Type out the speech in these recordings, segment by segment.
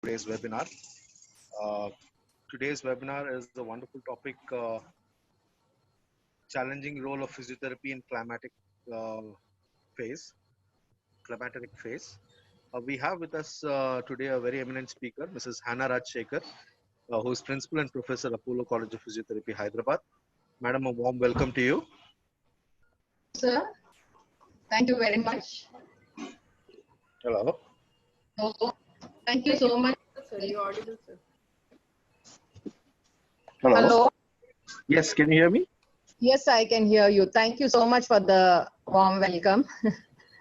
today's webinar. Uh, Today's webinar is a wonderful topic, challenging role of physiotherapy in uh, phase, climateric phase. We have with us today a very eminent speaker, Mrs. Hannah Rajshekhar, who is Principal and Professor, Apollo College of Physiotherapy, Hyderabad. Madam, a warm welcome to you. Sir, thank you very much. Hello. Oh, thank you so much. Sir, you're audible, sir. Hello. Hello. Yes, can you hear me? Yes, I can hear you. Thank you so much for the warm welcome.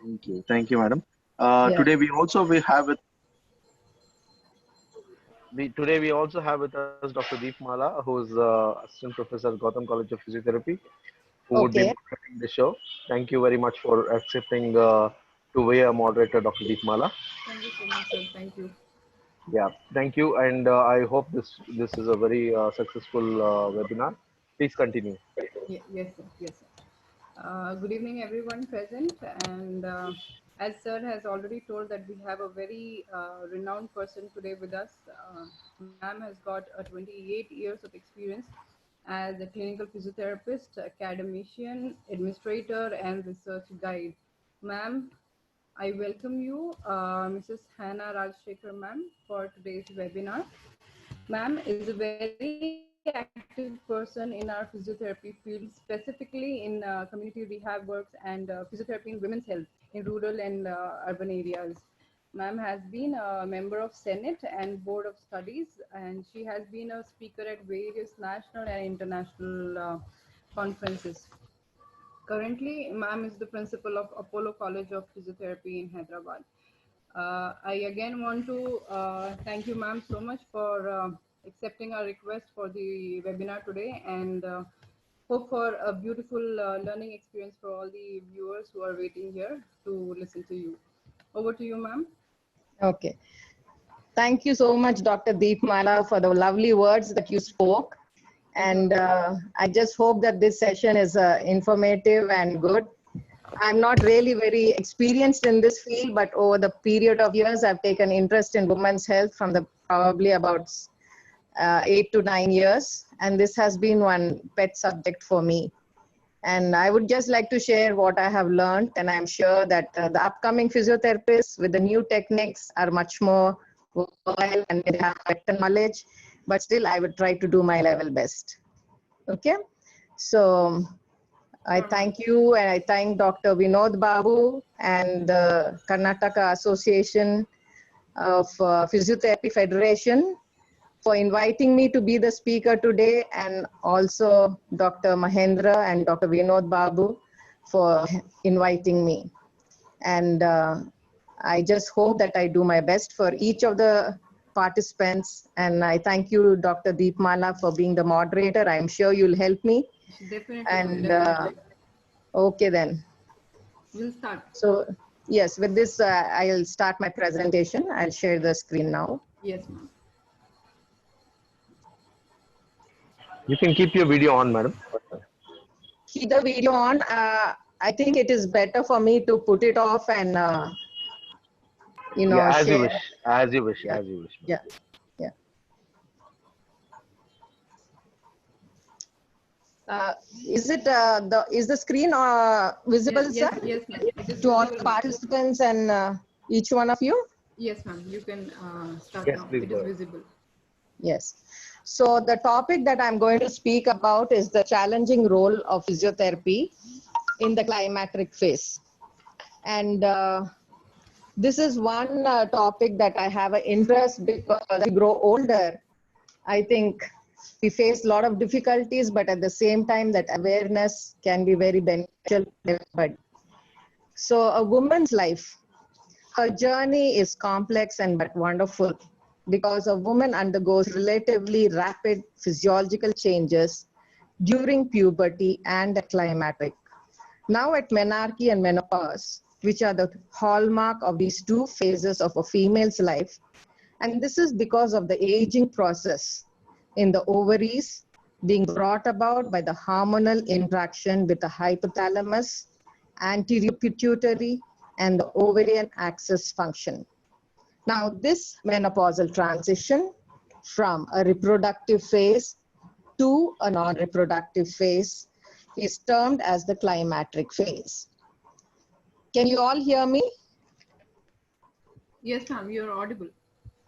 Thank you. Thank you, madam. Yeah. Today we have with us Dr. Deep Mala, who is Assistant Professor at Gotham College of Physiotherapy, who would be Okay. moderating the show. Thank you very much for accepting to be a moderator, Dr. Deep Mala. Thank you so much, sir. Thank you. Yeah, thank you, and I hope this is a very successful webinar. Please continue. Yes, sir. Yes, sir. Good evening, everyone present. And as sir has already told that we have a very renowned person today with us. Ma'am has got 28 years of experience as a clinical physiotherapist, academician, administrator, and research guide. Ma'am, I welcome you, Mrs. Hannah Rajshekhar, ma'am, for today's webinar. Ma'am is a very active person in our physiotherapy field, specifically in community rehab works and physiotherapy in women's health in rural and urban areas. Ma'am has been a member of Senate and Board of Studies, and she has been a speaker at various national and international conferences. Currently, ma'am is the principal of Apollo College of Physiotherapy in Hyderabad. I again want to thank you, ma'am, so much for accepting our request for the webinar today, and hope for a beautiful learning experience for all the viewers who are waiting here to listen to you. Over to you, ma'am. Okay. Thank you so much, Dr. Deep Mala, for the lovely words that you spoke. And I just hope that this session is informative and good. I'm not really very experienced in this field, but over the period of years, I've taken interest in women's health from the probably about 8 to 9 years. And this has been one pet subject for me. And I would just like to share what I have learned. And I'm sure that the upcoming physiotherapists with the new techniques are much more well and they have better knowledge. But still, I would try to do my level best. Okay. So I thank you, and I thank Dr. Vinod Babu and the Karnataka Association of Physiotherapy Federation for inviting me to be the speaker today, and also Dr. Mahendra and Dr. Vinod Babu for inviting me. And I just hope that I do my best for each of the participants. And I thank you, Dr. Deep Mala, for being the moderator. I'm sure you'll help me. Definitely. And Definitely. okay then. We'll start. So yes, with this, I'll start my presentation. I'll share the screen now. Yes, ma'am. You can keep your video on, madam. Keep the video on. I think it is better for me to put it off and, Yeah, as share. you wish. As you wish. Yeah. As you wish. Yeah. Yeah. Is it is the screen visible, Yes, sir? yes, ma'am. It is To all the visible. participants and each one of you? Yes, ma'am. You can start Yes, now. please It go is ahead. visible. Yes. So the topic that I'm going to speak about is the challenging role of physiotherapy in the climacteric phase. And this is one topic that I have an interest because as we grow older, I think we face a lot of difficulties, but at the same time, that awareness can be very beneficial to everybody. So a woman's life, her journey is complex and but wonderful because a woman undergoes relatively rapid physiological changes during puberty and the climacteric. Now at menarche and menopause, which are the hallmark of these two phases of a female's life, and this is because of the aging process in the ovaries being brought about by the hormonal interaction with the hypothalamus, anterior pituitary, and the ovarian axis function. Now, this menopausal transition from a reproductive phase to a non-reproductive phase is termed as the climacteric phase. Can you all hear me? Yes, ma'am, you're audible.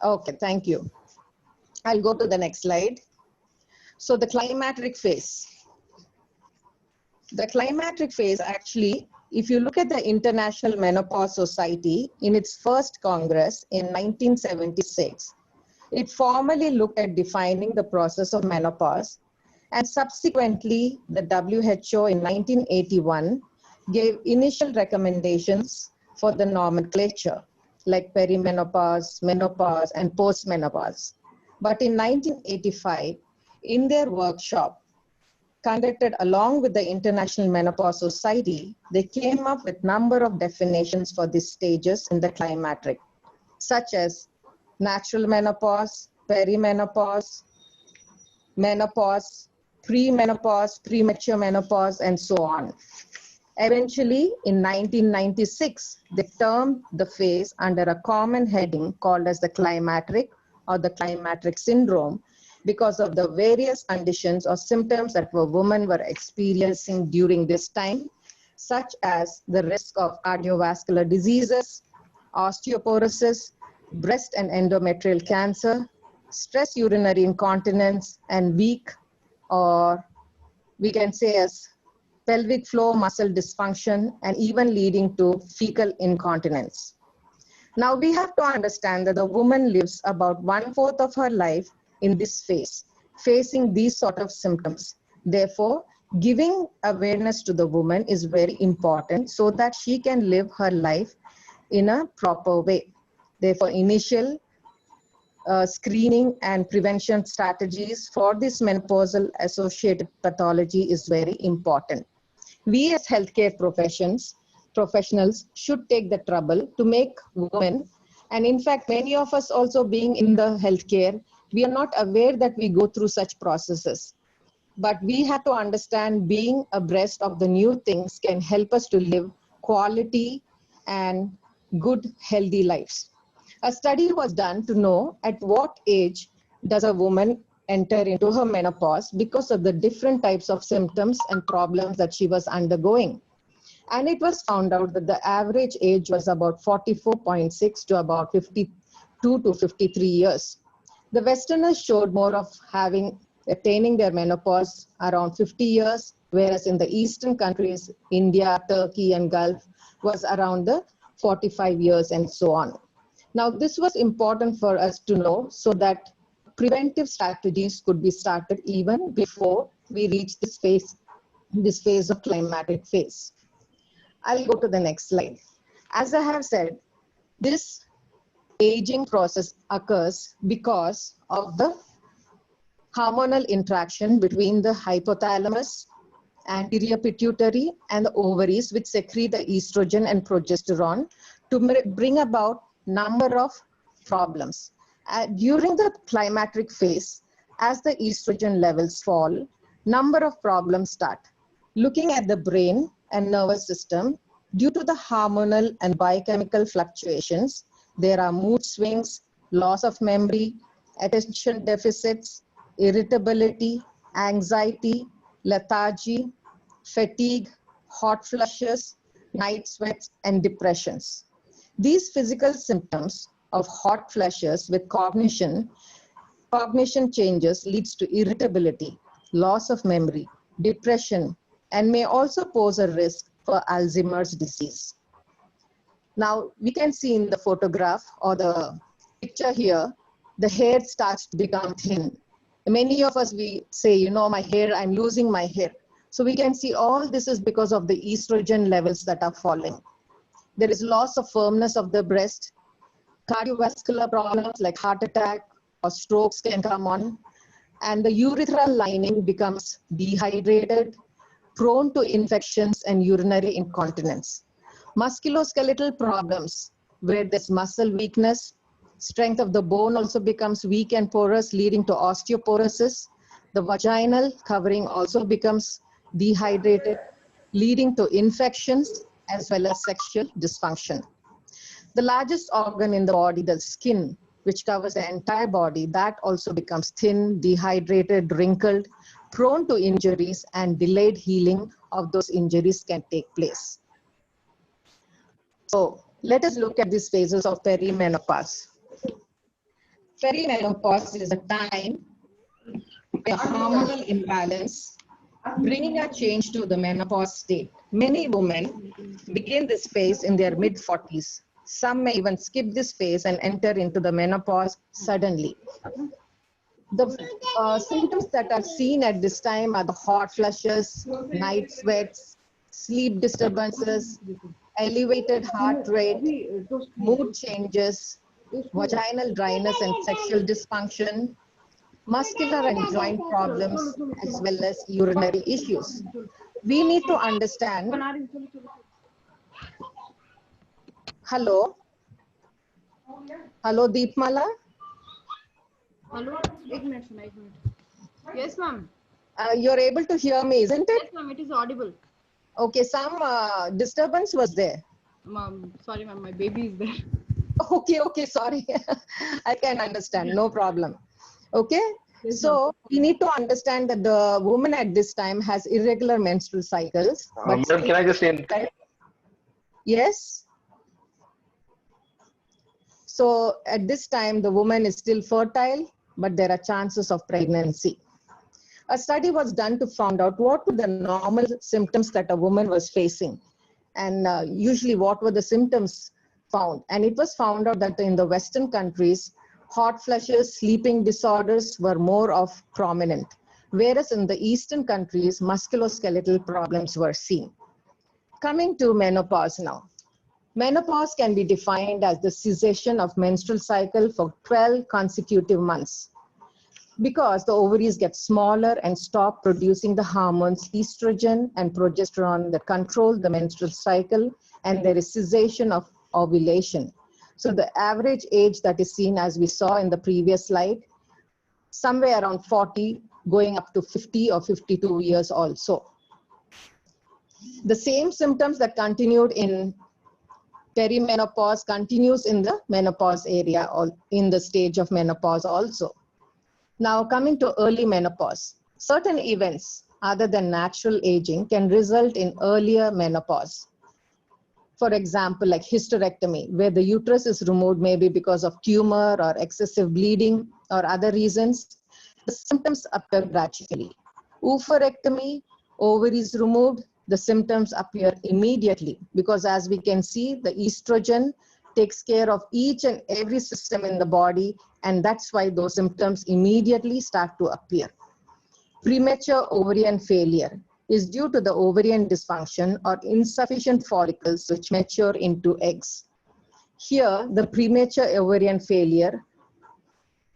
Okay, thank you. I'll go to the next slide. So the climacteric phase. The climacteric phase actually, if you look at the International Menopause Society in its first Congress in 1976, it formally looked at defining the process of menopause, and subsequently the WHO in 1981 gave initial recommendations for the nomenclature like perimenopause, menopause, and postmenopause. But in 1985, in their workshop conducted along with the International Menopause Society, they came up with number of definitions for these stages in the climacteric, such as natural menopause, perimenopause, menopause, premenopause, premature menopause, and so on. Eventually, in 1996, they termed the phase under a common heading called as the climacteric or the climacteric syndrome because of the various conditions or symptoms that women were experiencing during this time, such as the risk of cardiovascular diseases, osteoporosis, breast and endometrial cancer, stress urinary incontinence, and weak, or we can say as pelvic floor muscle dysfunction, and even leading to fecal incontinence. Now we have to understand that the woman lives about 1/4 of her life in this phase, facing these sort of symptoms. Therefore, giving awareness to the woman is very important so that she can live her life in a proper way. Therefore, initial screening and prevention strategies for this menopausal associated pathology is very important. We as healthcare professionals should take the trouble to make women, and in fact, many of us also being in the healthcare, we are not aware that we go through such processes. But we have to understand being abreast of the new things can help us to live quality and good, healthy lives. A study was done to know at what age does a woman enter into her menopause because of the different types of symptoms and problems that she was undergoing. And it was found out that the average age was about 44.6 to about 52 to 53 years. The Westerners showed more of attaining their menopause around 50 years, whereas in the Eastern countries, India, Turkey, and Gulf was around the 45 years and so on. Now, this was important for us to know so that preventive strategies could be started even before we reach this phase of climacteric phase. I'll go to the next slide. As I have said, this aging process occurs because of the hormonal interaction between the hypothalamus, anterior pituitary, and the ovaries, which secrete the estrogen and progesterone to bring about number of problems. During the climacteric phase, as the estrogen levels fall, number of problems start. Looking at the brain and nervous system, due to the hormonal and biochemical fluctuations, there are mood swings, loss of memory, attention deficits, irritability, anxiety, lethargy, fatigue, hot flushes, night sweats, and depressions. These physical symptoms of hot flushes with cognition changes leads to irritability, loss of memory, depression, and may also pose a risk for Alzheimer's disease. Now, we can see in the photograph or the picture here, the hair starts to become thin. Many of us, we say, you know, my hair, I'm losing my hair. So we can see all this is because of the estrogen levels that are falling. There is loss of firmness of the breast. Cardiovascular problems like heart attack or strokes can come on. And the urethral lining becomes dehydrated, prone to infections and urinary incontinence. Musculoskeletal problems, where there's muscle weakness, strength of the bone also becomes weak and porous, leading to osteoporosis. The vaginal covering also becomes dehydrated, leading to infections as well as sexual dysfunction. The largest organ in the body, the skin, which covers the entire body, that also becomes thin, dehydrated, wrinkled, prone to injuries, and delayed healing of those injuries can take place. So let us look at these phases of perimenopause. Perimenopause is a time where hormonal imbalance bringing a change to the menopause state. Many women begin this phase in their mid-40s. Some may even skip this phase and enter into the menopause suddenly. The symptoms that are seen at this time are the hot flushes, night sweats, sleep disturbances, elevated heart rate, mood changes, vaginal dryness and sexual dysfunction, muscular and joint problems, as well as urinary issues. We need to understand. Hello? Hello, Deepmala? Hello, एक minute. Yes, ma'am. You're able to hear me, isn't it? Yes, ma'am, it is audible. Okay, some disturbance was there. Ma'am, sorry, ma'am, my baby is there. Okay, sorry. I can understand, no problem. Okay, so we need to understand that the woman at this time has irregular menstrual cycles. But Madam, can I just say? Yes. So at this time, the woman is still fertile, but there are chances of pregnancy. A study was done to find out what were the normal symptoms that a woman was facing, and usually what were the symptoms found. And it was found out that in the Western countries, hot flushes, sleeping disorders were more of prominent, whereas in the Eastern countries, musculoskeletal problems were seen. Coming to menopause now. Menopause can be defined as the cessation of menstrual cycle for 12 consecutive months, because the ovaries get smaller and stop producing the hormones estrogen and progesterone that control the menstrual cycle, and there is cessation of ovulation. So the average age that is seen, as we saw in the previous slide, somewhere around 40 going up to 50 or 52 years also. The same symptoms that continued in perimenopause continues in the menopause area or in the stage of menopause also. Now coming to early menopause, certain events other than natural aging can result in earlier menopause. For example, like hysterectomy, where the uterus is removed maybe because of tumor or excessive bleeding or other reasons, the symptoms appear gradually. Oophorectomy, ovaries removed, the symptoms appear immediately, because as we can see, the estrogen takes care of each and every system in the body, and that's why those symptoms immediately start to appear. Premature ovarian failure is due to the ovarian dysfunction or insufficient follicles which mature into eggs. Here, the premature ovarian failure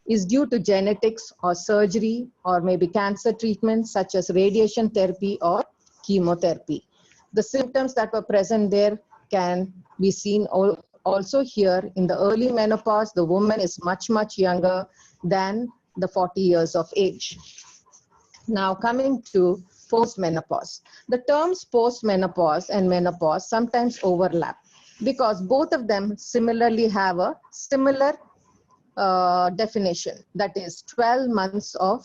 is due to genetics or surgery or maybe cancer treatment such as radiation therapy or chemotherapy. The symptoms that were present there can be seen also here. In the early menopause, the woman is much younger than the 40 years of age. Now coming to postmenopause. The terms postmenopause and menopause sometimes overlap because both of them similarly have a similar definition, that is 12 months of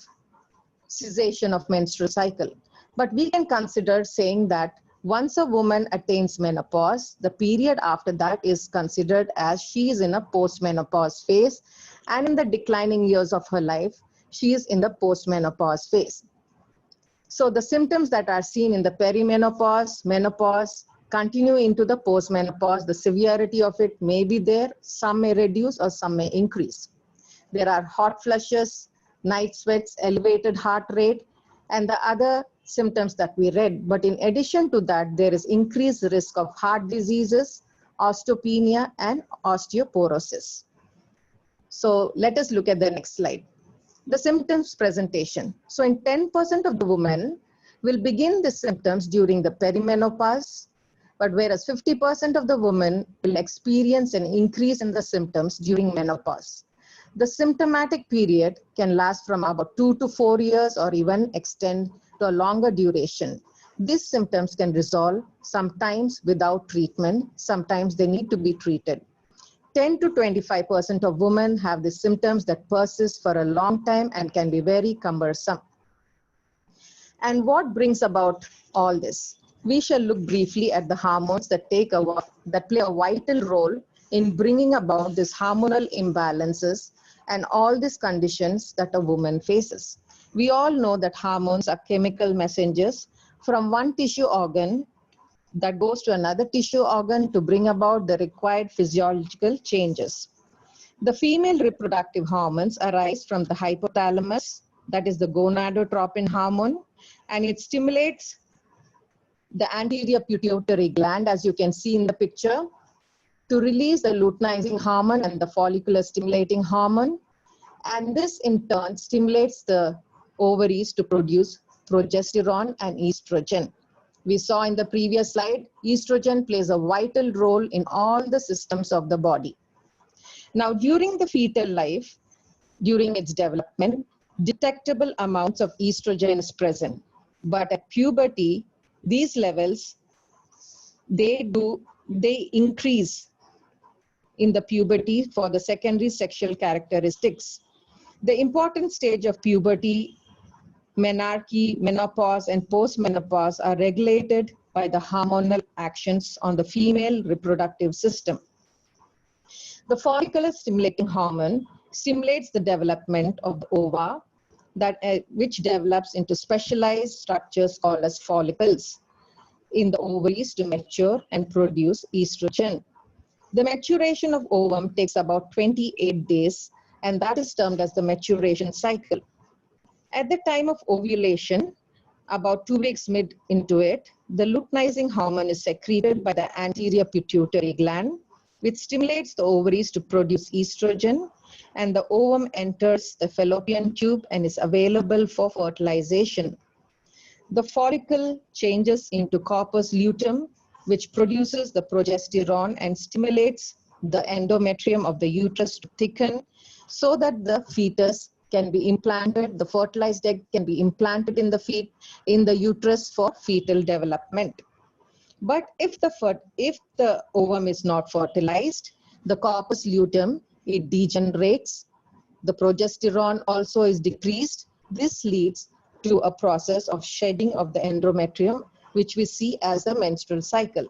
cessation of menstrual cycle. But we can consider saying that once a woman attains menopause, the period after that is considered as she is in a postmenopause phase, and in the declining years of her life, she is in the postmenopause phase. So the symptoms that are seen in the perimenopause, menopause, continue into the postmenopause. The severity of it may be there, some may reduce or some may increase. There are hot flushes, night sweats, elevated heart rate, and the other symptoms that we read. But in addition to that, there is increased risk of heart diseases, osteopenia, and osteoporosis. So let us look at the next slide. The symptoms presentation. So in 10% of the women will begin the symptoms during the perimenopause, but whereas 50% of the women will experience an increase in the symptoms during menopause. The symptomatic period can last from about 2 to 4 years or even extend to a longer duration. These symptoms can resolve sometimes without treatment, sometimes they need to be treated. 10 to 25% of women have the symptoms that persist for a long time and can be very cumbersome. And what brings about all this? We shall look briefly at the hormones that play a vital role in bringing about these hormonal imbalances and all these conditions that a woman faces. We all know that hormones are chemical messengers from one tissue organ that goes to another tissue organ to bring about the required physiological changes. The female reproductive hormones arise from the hypothalamus, that is the gonadotropin hormone, and it stimulates the anterior pituitary gland, as you can see in the picture, to release the luteinizing hormone and the follicular stimulating hormone. And this in turn stimulates the ovaries to produce progesterone and estrogen. We saw in the previous slide, estrogen plays a vital role in all the systems of the body. Now, during the fetal life, during its development, detectable amounts of estrogen is present. But at puberty, these levels, they increase in the puberty for the secondary sexual characteristics. The important stage of puberty, menarche, menopause, and postmenopause are regulated by the hormonal actions on the female reproductive system. The follicular stimulating hormone stimulates the development of the ova, which develops into specialized structures called as follicles in the ovaries to mature and produce estrogen. The maturation of ovum takes about 28 days, and that is termed as the maturation cycle. At the time of ovulation, about 2 weeks mid into it, the luteinizing hormone is secreted by the anterior pituitary gland, which stimulates the ovaries to produce estrogen, and the ovum enters the fallopian tube and is available for fertilization. The follicle changes into corpus luteum, which produces the progesterone and stimulates the endometrium of the uterus to thicken so that the fetus can be implanted, the fertilized egg can be implanted in the uterus for fetal development. But if the ovum is not fertilized, the corpus luteum, it degenerates. The progesterone also is decreased. This leads to a process of shedding of the endometrium, which we see as a menstrual cycle.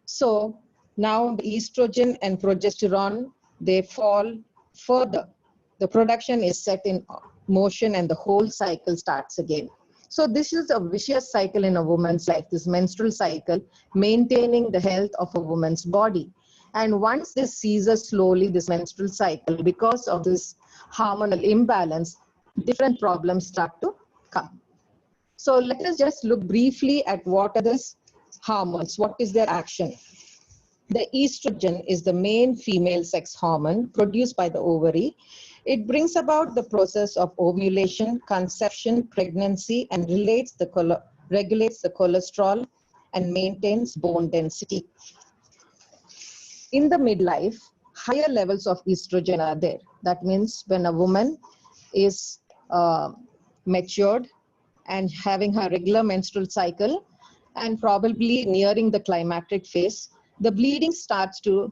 So now the estrogen and progesterone, they fall further. The production is set in motion and the whole cycle starts again. So this is a vicious cycle in a woman's life, this menstrual cycle, maintaining the health of a woman's body. And once this ceases slowly, this menstrual cycle, because of this hormonal imbalance, different problems start to come. So let us just look briefly at what are these hormones, what is their action. The estrogen is the main female sex hormone produced by the ovary. It brings about the process of ovulation, conception, pregnancy, and regulates the cholesterol and maintains bone density. In the midlife, higher levels of estrogen are there. That means when a woman is matured and having her regular menstrual cycle and probably nearing the climactic phase, the bleeding starts to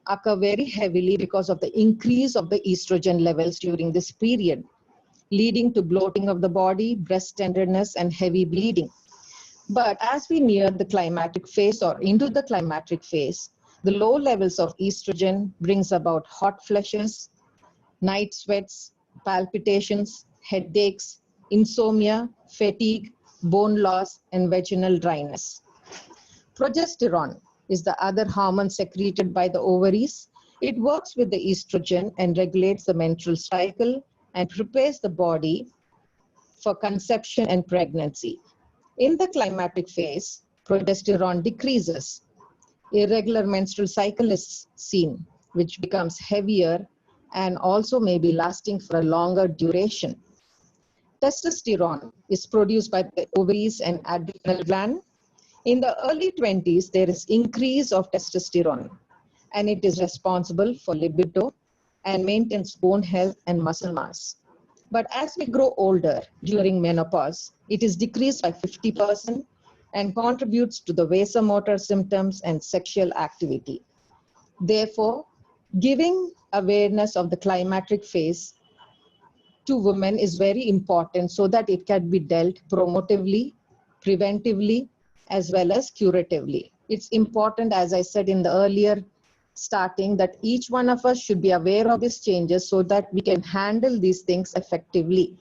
occur very heavily because of the increase of the estrogen levels during this period, leading to bloating of the body, breast tenderness, and heavy bleeding. But as we near the climactic phase or into the climactic phase, the low levels of estrogen brings about hot flushes, night sweats, palpitations, headaches, insomnia, fatigue, bone loss, and vaginal dryness. Progesterone is the other hormone secreted by the ovaries. It works with the estrogen and regulates the menstrual cycle and prepares the body for conception and pregnancy. In the climactic phase, progesterone decreases. Irregular menstrual cycle is seen, which becomes heavier and also may be lasting for a longer duration. Testosterone is produced by the ovaries and adrenal gland. In the early 20s, there is increase of testosterone, and it is responsible for libido and maintains bone health and muscle mass. But as we grow older during menopause, it is decreased by 50% and contributes to the vasomotor symptoms and sexual activity. Therefore, Giving awareness of the climacteric phase to women is very important so that it can be dealt promotively, preventively, as well as curatively. It's important, as I said in the earlier starting, that each one of us should be aware of these changes so that we can handle these things effectively.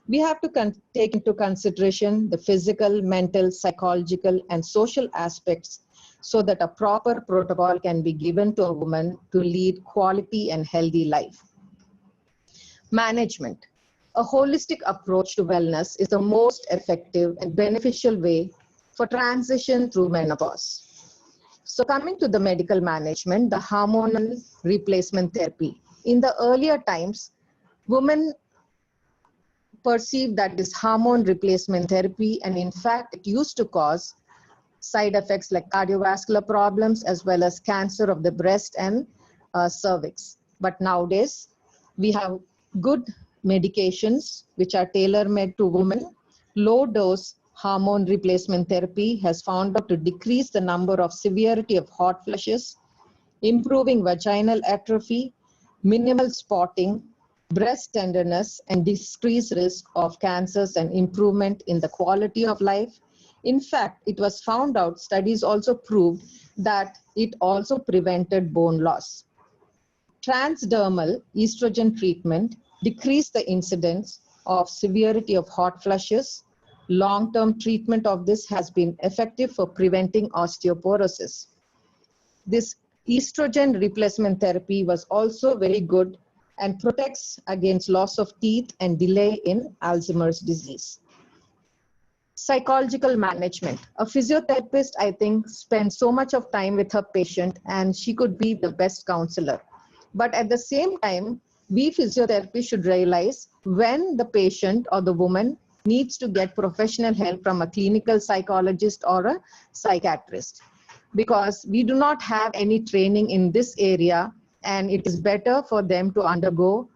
We have to take into consideration the physical, mental, psychological, and social aspects so that a proper protocol can be given to a woman to lead quality and healthy life. Management. A holistic approach to wellness is the most effective and beneficial way for transition through menopause. So coming to the medical management, the hormonal replacement therapy. In the earlier times, women perceived that this hormone replacement therapy, and in fact, it used to cause side effects like cardiovascular problems as well as cancer of the breast and cervix. But nowadays, we have good medications which are tailor-made to women. Low-dose hormone replacement therapy has found out to decrease the number of severity of hot flushes, improving vaginal atrophy, minimal spotting, breast tenderness, and decreased risk of cancers and improvement in the quality of life. In fact, it was found out, studies also proved that it also prevented bone loss. Transdermal estrogen treatment decreased the incidence of severity of hot flushes. Long-term treatment of this has been effective for preventing osteoporosis. This estrogen replacement therapy was also very good and protects against loss of teeth and delay in Alzheimer's disease. Psychological management. A physiotherapist, I think, spends so much of time with her patient and she could be the best counselor. But at the same time, we physiotherapists should realize when the patient or the woman needs to get professional help from a clinical psychologist or a psychiatrist, because we do not have any training in this area, and it is better for them to undergo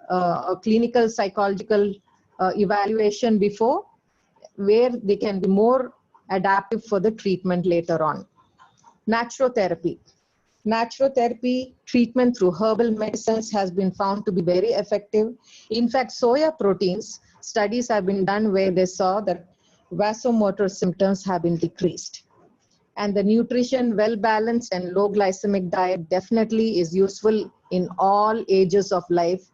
a clinical psychological evaluation before, where they can be more adaptive for the treatment later on. Naturotherapy. Naturotherapy treatment through herbal medicines has been found to be very effective. In fact, soya proteins, studies have been done where they saw that vasomotor symptoms have been decreased. And the nutrition, well-balanced and low glycemic diet definitely is useful in all ages of life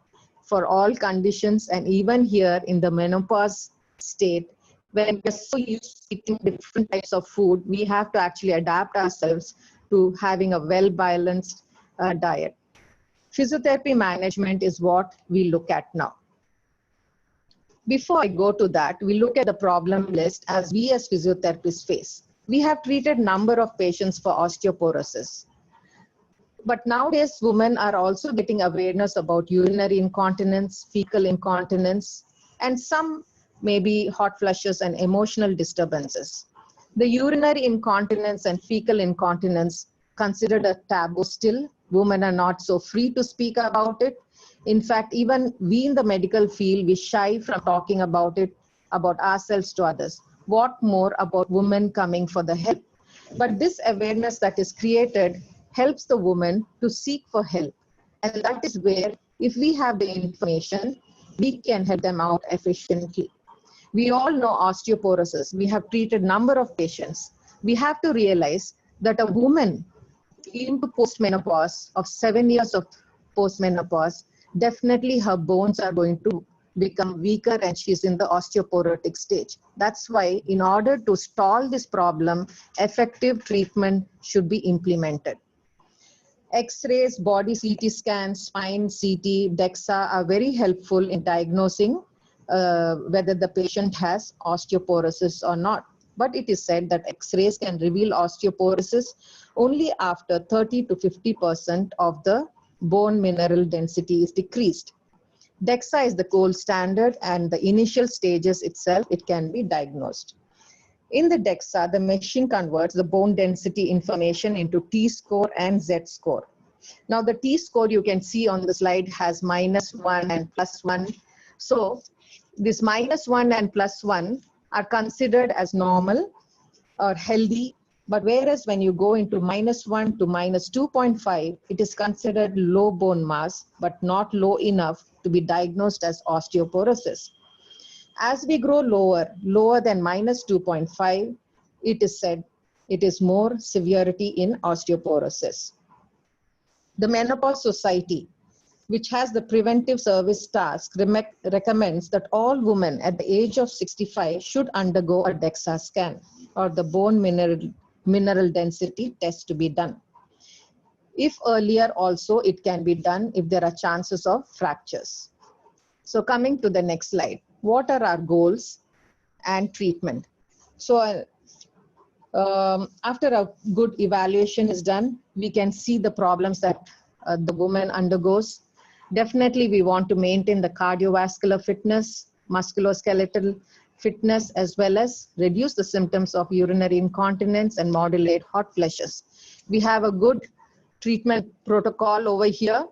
for all conditions. And even here in the menopause state, when we're so used to eating different types of food, we have to actually adapt ourselves to having a well-balanced diet. Physiotherapy management is what we look at now. Before I go to that, we look at the problem list as we as physiotherapists face. We have treated number of patients for osteoporosis. But nowadays, women are also getting awareness about urinary incontinence, fecal incontinence, and some maybe hot flushes and emotional disturbances. The urinary incontinence and fecal incontinence considered a taboo still. Women are not so free to speak about it. In fact, even we in the medical field, we shy from talking about it, about ourselves to others. What more about women coming for the help? But this awareness that is created helps the woman to seek for help. And that is where, if we have the information, we can help them out efficiently. We all know osteoporosis. We have treated number of patients. We have to realize that a woman into postmenopause of 7 years of postmenopause, definitely her bones are going to become weaker and she's in the osteoporotic stage. That's why in order to stall this problem, effective treatment should be implemented. X-rays, body CT scans, spine CT, DEXA are very helpful in diagnosing whether the patient has osteoporosis or not. But it is said that X-rays can reveal osteoporosis only after 30 to 50% of the bone mineral density is decreased. DEXA is the gold standard, and the initial stages itself, it can be diagnosed. In the DEXA, the machine converts the bone density information into T-score and Z-score. Now the T-score you can see on the slide has -1 and +1. So this -1 and +1 are considered as normal or healthy But whereas when you go into -1 to -2.5, it is considered low bone mass, but not low enough to be diagnosed as osteoporosis. As we grow lower than -2.5, it is said it is more severity in osteoporosis. The Menopause Society, which has the preventive service task, recommends that all women at the age of 65 should undergo a DEXA scan or the bone mineral density test to be done. If earlier also, it can be done if there are chances of fractures. So coming to the next slide, what are our goals and treatment? So after a good evaluation is done, we can see the problems that the woman undergoes. Definitely, we want to maintain the cardiovascular fitness, musculoskeletal fitness, as well as reduce the symptoms of urinary incontinence and modulate hot flushes. We have a good treatment protocol over here.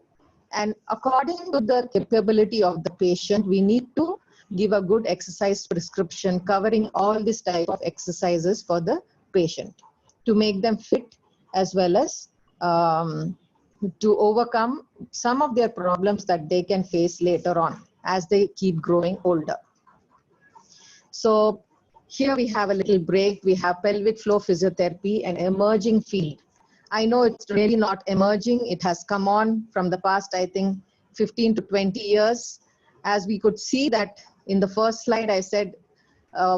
And according to the capability of the patient, we need to give a good exercise prescription covering all this type of exercises for the patient to make them fit, as well as to overcome some of their problems that they can face later on as they keep growing older. So here we have a little break. We have pelvic floor physiotherapy, an emerging field. I know it's really not emerging. It has come on from the past, I think, 15 to 20 years. As we could see that in the first slide, I said,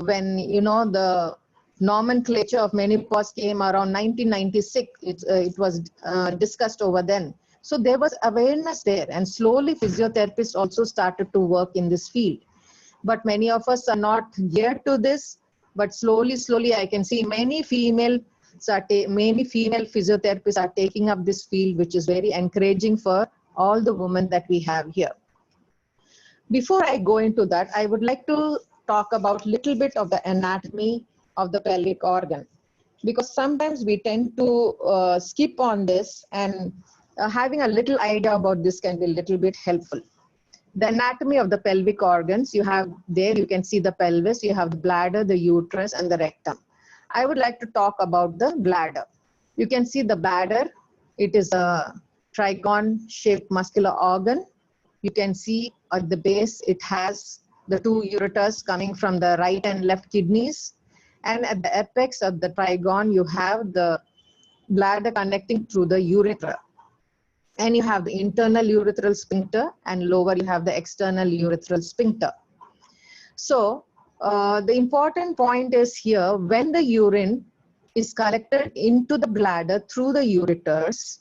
when, you know, the nomenclature of menopause came around 1996, it was discussed over then. So there was awareness there, and slowly physiotherapists also started to work in this field. But many of us are not geared to this, but slowly I can see many female physiotherapists are taking up this field, which is very encouraging for all the women that we have here. Before I go into that, I would like to talk about a little bit of the anatomy of the pelvic organ, because sometimes we tend to skip on this, and having a little idea about this can be a little bit helpful. The anatomy of the pelvic organs, you have there, you can see the pelvis, you have the bladder, the uterus, and the rectum. I would like to talk about the bladder. You can see the bladder. It is a trigon-shaped muscular organ. You can see at the base, it has the two ureters coming from the right and left kidneys. And at the apex of the trigon, you have the bladder connecting through the urethra. And you have the internal urethral sphincter, and lower you have the external urethral sphincter. So the important point is here, when the urine is collected into the bladder through the ureters,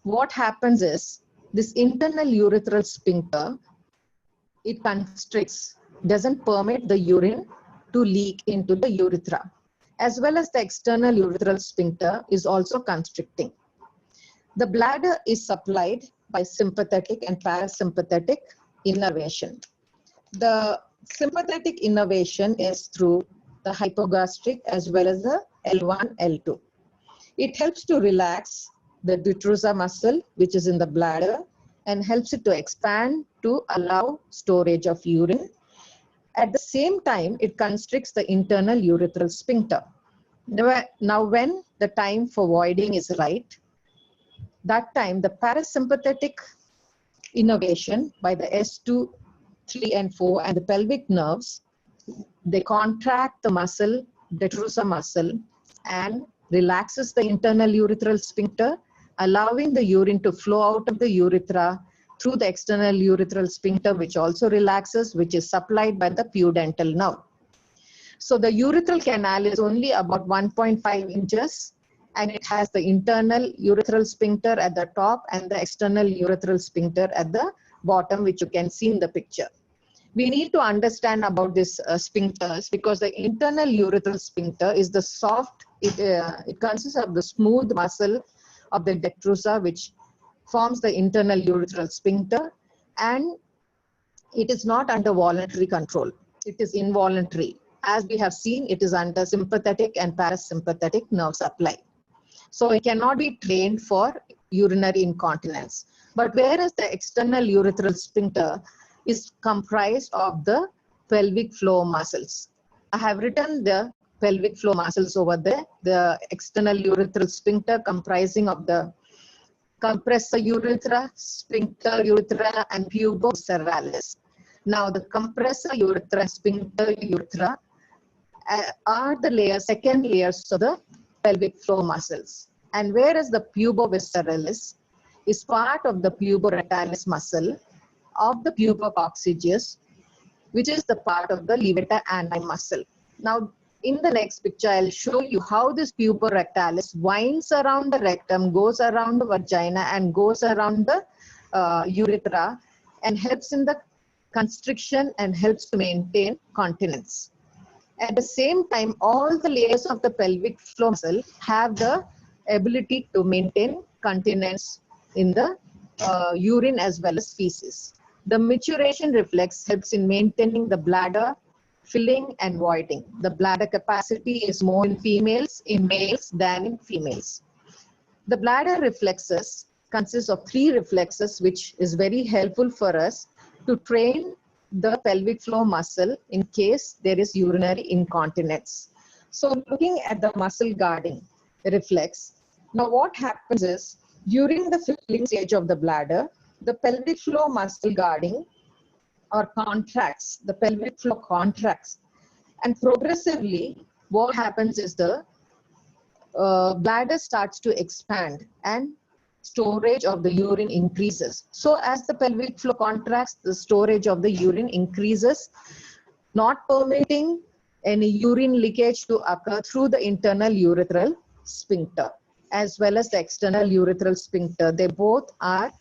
what happens is this internal urethral sphincter, it constricts, doesn't permit the urine to leak into the urethra, as well as the external urethral sphincter is also constricting. The bladder is supplied by sympathetic and parasympathetic innervation. The sympathetic innervation is through the hypogastric as well as the L1, L2. It helps to relax the detrusor muscle, which is in the bladder, and helps it to expand to allow storage of urine. At the same time, it constricts the internal urethral sphincter. Now, when the time for voiding is right, that time the parasympathetic innervation by the S2, 3, and 4 and the pelvic nerves, they contract the muscle, detrusor muscle, and relaxes the internal urethral sphincter, allowing the urine to flow out of the urethra through the external urethral sphincter, which also relaxes, which is supplied by the pudendal nerve. So the urethral canal is only about 1.5 inches, and it has the internal urethral sphincter at the top and the external urethral sphincter at the bottom, which you can see in the picture. We need to understand about this sphincters, because the internal urethral sphincter is the soft, it consists of the smooth muscle of the detrusor, which forms the internal urethral sphincter, and it is not under voluntary control. It is involuntary. As we have seen, it is under sympathetic and parasympathetic nerve supply. So it cannot be trained for urinary incontinence. But whereas the external urethral sphincter is comprised of the pelvic floor muscles. I have written the pelvic floor muscles over there. The external urethral sphincter comprising of the compressor urethra, sphincter urethra, and pubovisceralis. Now, the compressor urethra and sphincter urethra are the second layers of the pelvic floor muscles. And whereas the pubovisceralis is part of the puborectalis muscle of the pubococcygeus, which is the part of the levator ani muscle. Now, in the next picture, I'll show you how this puborectalis winds around the rectum, goes around the vagina, and goes around the urethra, and helps in the constriction and helps to maintain continence. At the same time, all the layers of the pelvic floor muscle have the ability to maintain continence in the urine as well as feces. The maturation reflex helps in maintaining the bladder filling and voiding. The bladder capacity is more in males than in females. The bladder reflexes consists of 3 reflexes, which is very helpful for us to train the pelvic floor muscle in case there is urinary incontinence. So looking at the muscle guarding reflex, now what happens is during the filling stage of the bladder, the pelvic floor muscle guarding or contracts, the pelvic floor contracts, and progressively what happens is the bladder starts to expand and storage of the urine increases. So as the pelvic floor contracts, the storage of the urine increases, not permitting any urine leakage to occur through the internal urethral sphincter as well as the external urethral sphincter. They both are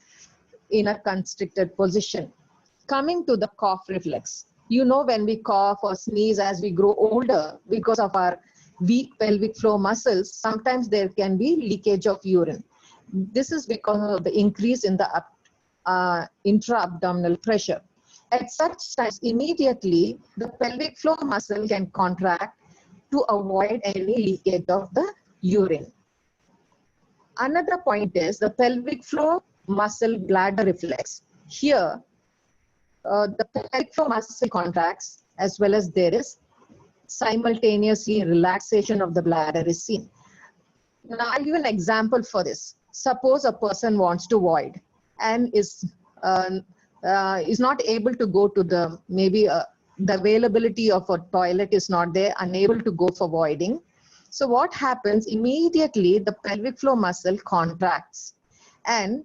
in a constricted position. Coming to the cough reflex. You know, when we cough or sneeze as we grow older, because of our weak pelvic floor muscles, sometimes there can be leakage of urine. This is because of the increase in the intra-abdominal pressure. At such times, immediately, the pelvic floor muscle can contract to avoid any leakage of the urine. Another point is the pelvic floor muscle bladder reflex. Here, the pelvic floor muscle contracts as well as there is simultaneously relaxation of the bladder is seen. Now, I'll give an example for this. Suppose a person wants to void and is not able to go to the, the availability of a toilet is not there, unable to go for voiding. So what happens, immediately the pelvic floor muscle contracts, and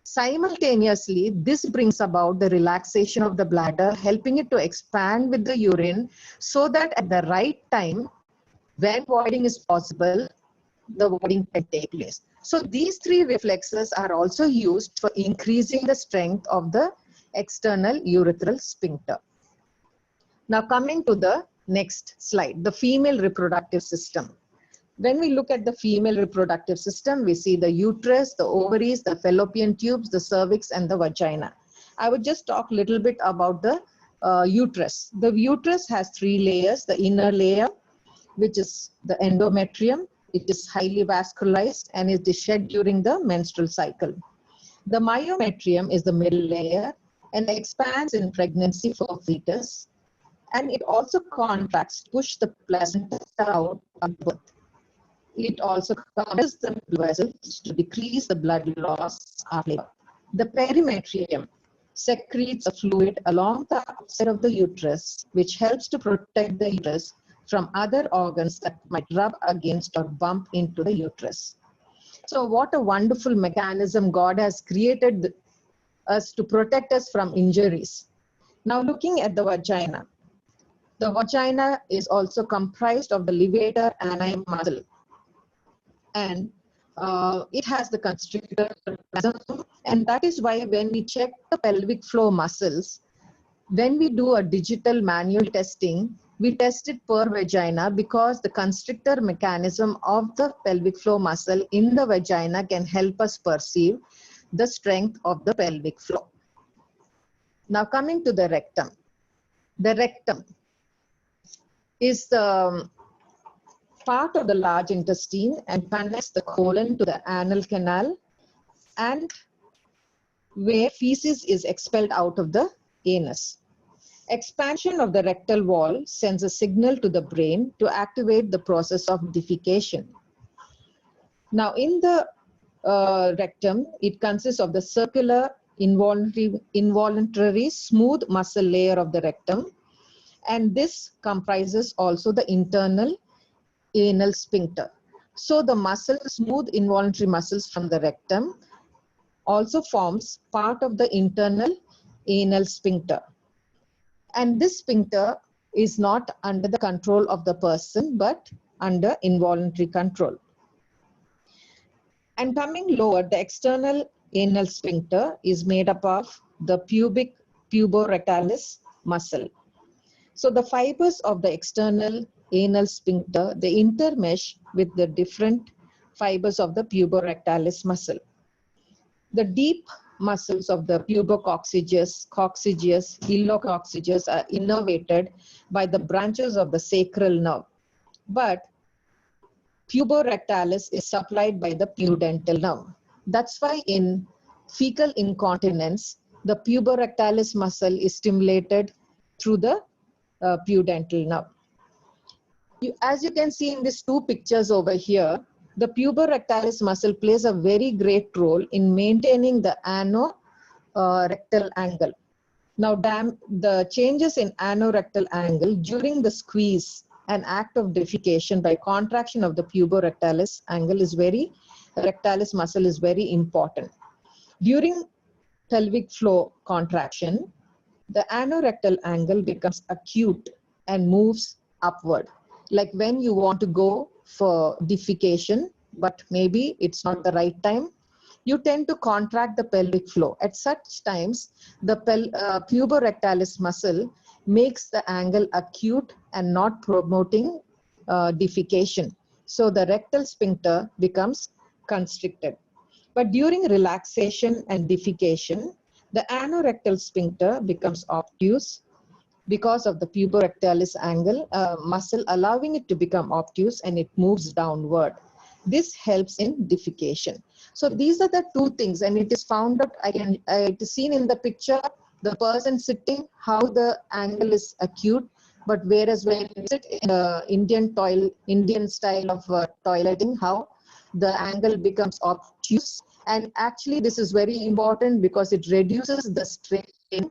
simultaneously this brings about the relaxation of the bladder, helping it to expand with the urine so that at the right time, when voiding is possible, the voiding can take place. So these 3 reflexes are also used for increasing the strength of the external urethral sphincter. Now coming to the next slide, the female reproductive system. When we look at the female reproductive system, we see the uterus, the ovaries, the fallopian tubes, the cervix, and the vagina. I would just talk a little bit about the uterus. The uterus has 3 layers. The inner layer, which is the endometrium. It is highly vascularized and it is shed during the menstrual cycle. The myometrium is the middle layer and expands in pregnancy for fetus. And it also contracts to push the placenta out of birth. It also covers the vessels to decrease the blood loss after labor. The perimetrium secretes a fluid along the outside of the uterus, which helps to protect the uterus from other organs that might rub against or bump into the uterus. So what a wonderful mechanism God has created us to protect us from injuries. Now looking at the vagina. The vagina is also comprised of the levator ani muscle. And it has the constrictor spasm, and that is why when we check the pelvic floor muscles, when we do a digital manual testing, we test it per vagina because the constrictor mechanism of the pelvic floor muscle in the vagina can help us perceive the strength of the pelvic floor. Now coming to the rectum. The rectum is the part of the large intestine and connects the colon to the anal canal, and where feces is expelled out of the anus. Expansion of the rectal wall sends a signal to the brain to activate the process of defecation. Now, in the rectum, it consists of the circular involuntary smooth muscle layer of the rectum, and this comprises also the internal anal sphincter. So the muscle, smooth involuntary muscles from the rectum also forms part of the internal anal sphincter. And this sphincter is not under the control of the person, but under involuntary control. And coming lower, the external anal sphincter is made up of the pubic puborectalis muscle. So the fibers of the external anal sphincter, they intermesh with the different fibers of the puborectalis muscle. The deep muscles of the pubococcygeus, coccygeus, ilococcygeus are innervated by the branches of the sacral nerve. But puborectalis is supplied by the pudendal nerve. That's why in fecal incontinence, the puborectalis muscle is stimulated through the pudendal nerve. As you can see in these two pictures over here, the puborectalis muscle plays a very great role in maintaining the anorectal angle. Now, the changes in anorectal angle during the squeeze and act of defecation by contraction of the puborectalis angle is rectalis muscle is very important. During pelvic floor contraction, the anorectal angle becomes acute and moves upward. Like when you want to go for defecation, but maybe it's not the right time, you tend to contract the pelvic floor. At such times, the puborectalis muscle makes the angle acute and not promoting defecation. So the rectal sphincter becomes constricted. But during relaxation and defecation, the anorectal sphincter becomes obtuse because of the puborectalis angle muscle, allowing it to become obtuse, and it moves downward. This helps in defecation. So these are the two things, and it is found out, it is seen in the picture, the person sitting, how the angle is acute, but whereas when you sit in Indian style of toileting, how the angle becomes obtuse. And actually this is very important because it reduces the strain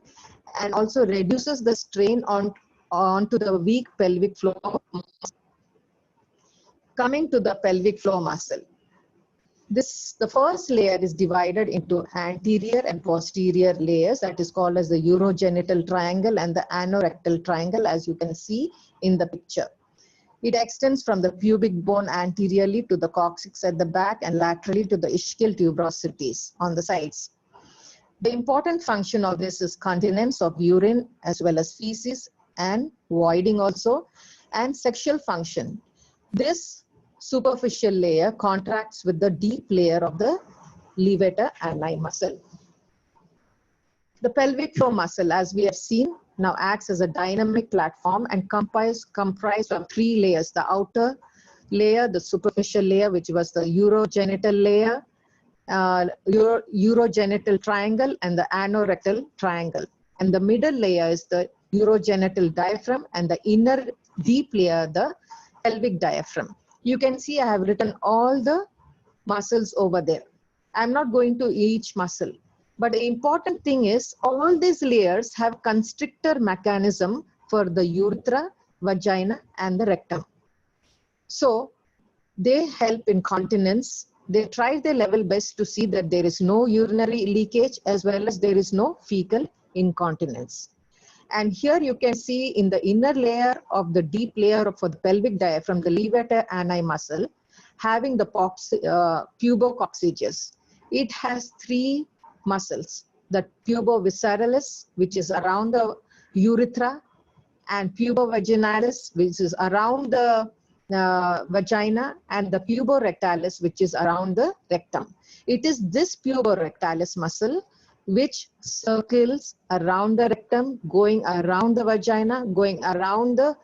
and also reduces the strain onto the weak pelvic floor. Coming to the pelvic floor muscle. The first layer is divided into anterior and posterior layers, that is called as the urogenital triangle and the anorectal triangle, as you can see in the picture. It extends from the pubic bone anteriorly to the coccyx at the back and laterally to the ischial tuberosities on the sides. The important function of this is continence of urine as well as feces and voiding also, and sexual function. This superficial layer contracts with the deep layer of the levator ani muscle. The pelvic floor muscle, as we have seen, now acts as a dynamic platform and comprised of three layers: the outer layer, the superficial layer, which was the urogenital layer, urogenital triangle, and the anorectal triangle. And the middle layer is the urogenital diaphragm, and the inner deep layer, the pelvic diaphragm. You can see I have written all the muscles over there. I'm not going to each muscle. But the important thing is all these layers have constrictor mechanism for the urethra, vagina, and the rectum. So they help in continence. They try their level best to see that there is no urinary leakage as well as there is no fecal incontinence. And here you can see in the inner layer of the deep layer for the pelvic diaphragm, the levator ani muscle, having the pubococcygeus. It has three muscles: the pubovisceralis, which is around the urethra, and pubovaginalis, which is around the vagina, and the puborectalis, which is around the rectum. It is this puborectalis muscle which circles around the rectum, going around the vagina, going around the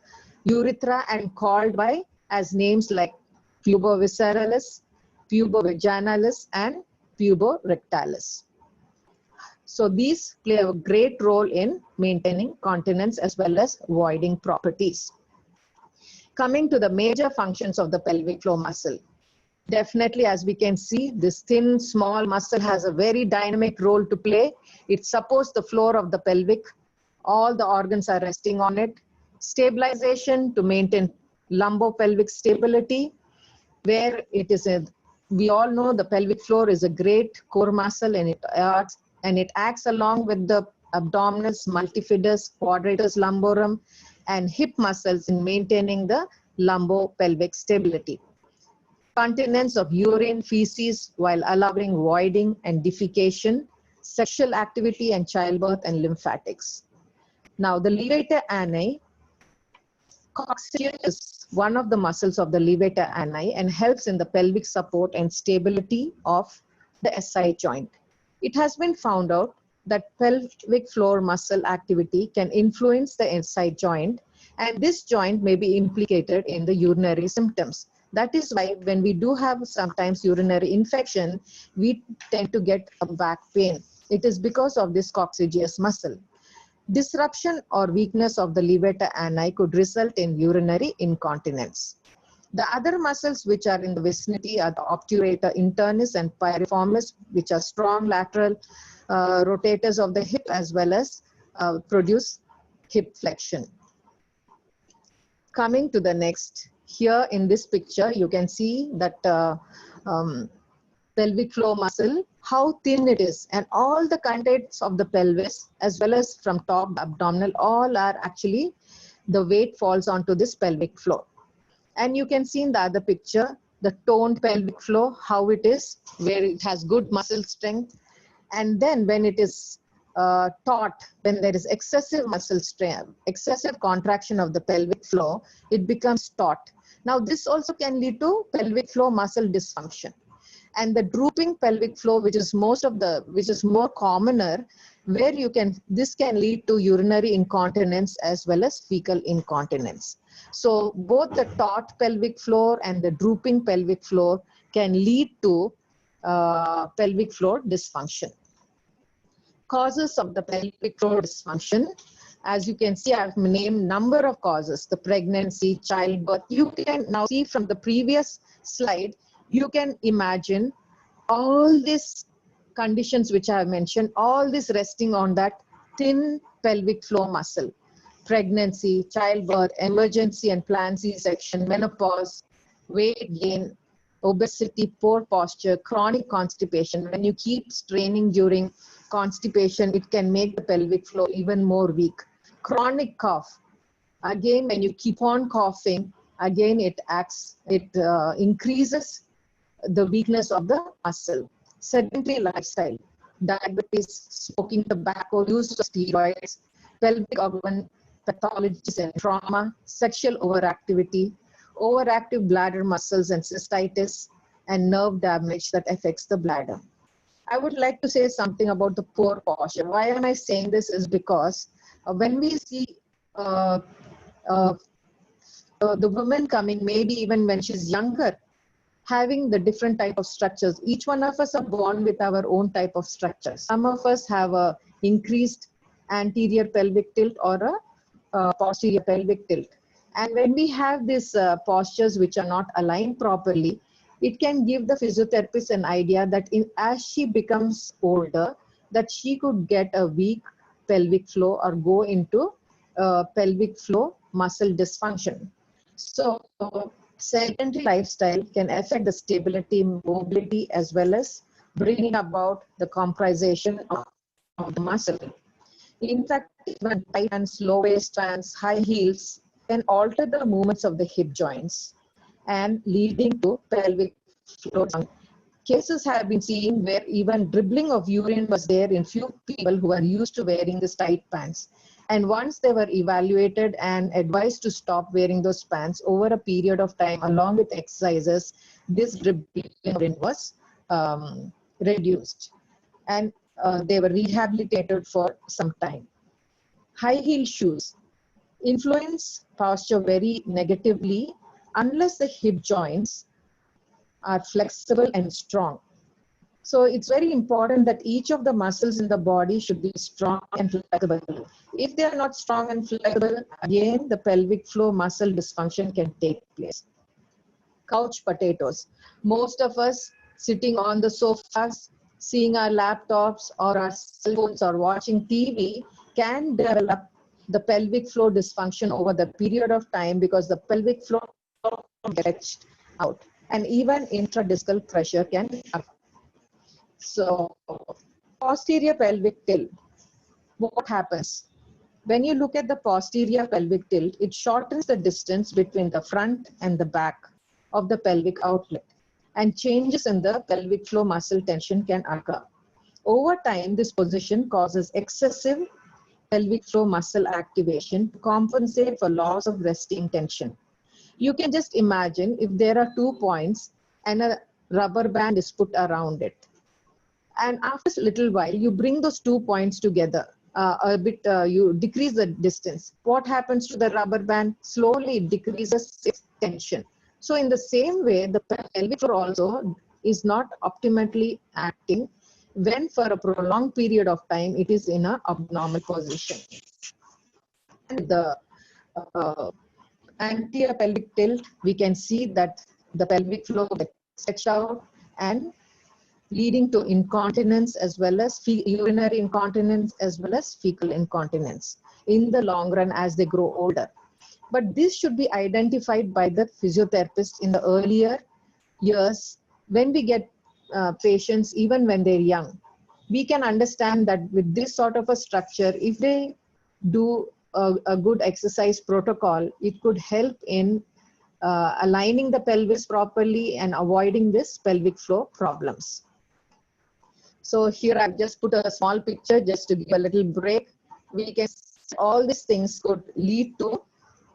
urethra, and called by as names like pubovisceralis, pubovaginalis, and puborectalis. So these play a great role in maintaining continence as well as voiding properties. Coming to the major functions of the pelvic floor muscle. Definitely, as we can see, this thin, small muscle has a very dynamic role to play. It supports the floor of the pelvic. All the organs are resting on it. Stabilization to maintain lumbopelvic stability, where it is we all know the pelvic floor is a great core muscle, and it acts along with the abdominis, multifidus, quadratus lumborum, and hip muscles in maintaining the lumbopelvic stability. Continence of urine, feces while allowing voiding and defecation, sexual activity and childbirth and lymphatics. Now the levator ani, coccygeus is one of the muscles of the levator ani and helps in the pelvic support and stability of the SI joint. It has been found out that pelvic floor muscle activity can influence the SI joint, and this joint may be implicated in the urinary symptoms. That is why when we do have sometimes urinary infection, we tend to get a back pain. It is because of this coccygeus muscle. Disruption or weakness of the levator ani could result in urinary incontinence. The other muscles which are in the vicinity are the obturator internis and piriformis, which are strong lateral rotators of the hip as well as produce hip flexion. Coming to the next, here in this picture, you can see that pelvic floor muscle, how thin it is, and all the contents of the pelvis as well as from top abdominal, all are actually, the weight falls onto this pelvic floor. And you can see in the other picture, the toned pelvic floor, how it is, where it has good muscle strength. And then when it is taut, when there is excessive muscle strength, excessive contraction of the pelvic floor, it becomes taut. Now this also can lead to pelvic floor muscle dysfunction. And the drooping pelvic floor, which is more commoner, where this can lead to urinary incontinence as well as fecal incontinence. So both the taut pelvic floor and the drooping pelvic floor can lead to pelvic floor dysfunction. Causes of the pelvic floor dysfunction. As you can see, I've named number of causes, the pregnancy, childbirth. You can now see from the previous slide, you can imagine all these conditions which I have mentioned, all this resting on that thin pelvic floor muscle. Pregnancy, childbirth, emergency and planned C-section, menopause, weight gain, obesity, poor posture, chronic constipation. When you keep straining during constipation, it can make the pelvic floor even more weak. Chronic cough. Again, when you keep on coughing, again it increases the weakness of the muscle. Sedentary lifestyle, diabetes, smoking tobacco, use of steroids, pelvic organ pathologies and trauma, sexual overactivity, overactive bladder muscles and cystitis, and nerve damage that affects the bladder. I would like to say something about the poor posture. Why am I saying this is because when we see the woman coming, maybe even when she's younger, having the different type of structures. Each one of us are born with our own type of structure. Some of us have a increased anterior pelvic tilt or a posterior pelvic tilt. And when we have these postures which are not aligned properly, it can give the physiotherapist an idea that as she becomes older, that she could get a weak pelvic floor or go into pelvic floor muscle dysfunction. So sedentary lifestyle can affect the stability, mobility, as well as bringing about the compression of the muscle. In fact, even tight pants, low waist pants, high heels can alter the movements of the hip joints and leading to pelvic floor. Cases have been seen where even dribbling of urine was there in few people who are used to wearing these tight pants. And once they were evaluated and advised to stop wearing those pants over a period of time, along with exercises, this dribbling urine was reduced. And they were rehabilitated for some time. High heel shoes influence posture very negatively unless the hip joints are flexible and strong. So it's very important that each of the muscles in the body should be strong and flexible. If they are not strong and flexible, again, the pelvic floor muscle dysfunction can take place. Couch potatoes. Most of us sitting on the sofas, seeing our laptops or our cell phones or watching TV can develop the pelvic floor dysfunction over the period of time because the pelvic floor gets out, and even intradiscal pressure can occur. So posterior pelvic tilt, what happens? When you look at the posterior pelvic tilt, it shortens the distance between the front and the back of the pelvic outlet, and changes in the pelvic floor muscle tension can occur. Over time, this position causes excessive pelvic floor muscle activation to compensate for loss of resting tension. You can just imagine if there are 2 points and a rubber band is put around it. And after a little while, you bring those 2 points together a bit, you decrease the distance. What happens to the rubber band? Slowly it decreases its tension. So in the same way, the pelvic floor also is not optimally acting when for a prolonged period of time it is in an abnormal position. And the anterior pelvic tilt, we can see that the pelvic floor gets stretched out and leading to incontinence as well as urinary incontinence as well as fecal incontinence in the long run as they grow older. But this should be identified by the physiotherapist in the earlier years when we get patients, even when they're young. We can understand that with this sort of a structure, if they do a good exercise protocol, it could help in aligning the pelvis properly and avoiding this pelvic floor problems. So here I've just put a small picture just to give a little break. We can see all these things could lead to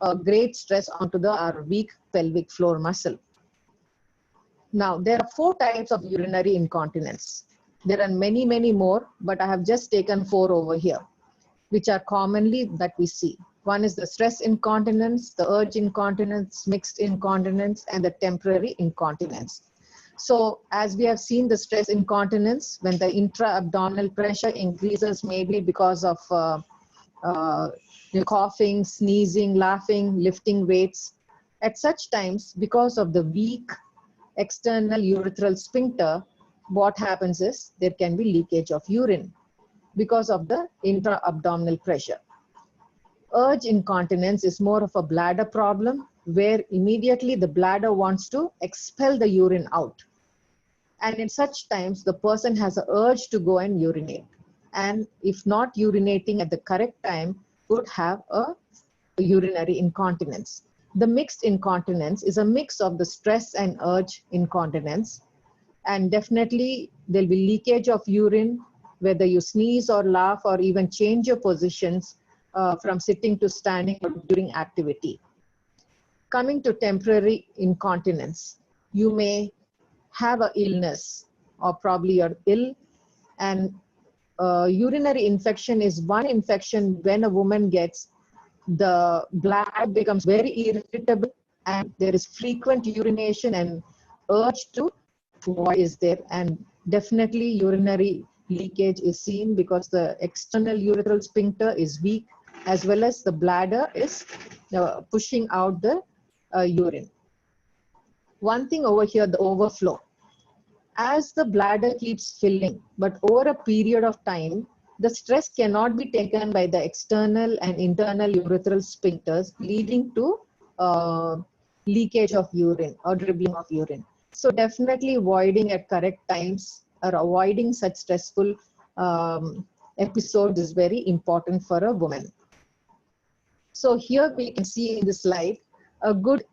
a great stress onto our weak pelvic floor muscle. Now, there are 4 types of urinary incontinence. There are many, many more, but I have just taken 4 over here, which are commonly that we see. One is the stress incontinence, the urge incontinence, mixed incontinence, and the temporary incontinence. So as we have seen the stress incontinence, when the intra-abdominal pressure increases, maybe because of coughing, sneezing, laughing, lifting weights, at such times, because of the weak external urethral sphincter, what happens is there can be leakage of urine because of the intra-abdominal pressure. Urge incontinence is more of a bladder problem where immediately the bladder wants to expel the urine out. And in such times, the person has an urge to go and urinate. And if not urinating at the correct time, would have a urinary incontinence. The mixed incontinence is a mix of the stress and urge incontinence. And definitely there'll be leakage of urine, whether you sneeze or laugh or even change your positions from sitting to standing during activity. Coming to temporary incontinence, you may have an illness or probably you're ill, and urinary infection is one infection. When a woman gets, the bladder becomes very irritable and there is frequent urination and urge to void is there, and definitely urinary leakage is seen because the external urethral sphincter is weak as well as the bladder is pushing out the urine. One thing over here, the overflow. As the bladder keeps filling, but over a period of time, the stress cannot be taken by the external and internal urethral sphincters, leading to leakage of urine or dribbling of urine. So definitely voiding at correct times or avoiding such stressful episodes is very important for a woman. So here we can see in this slide, a good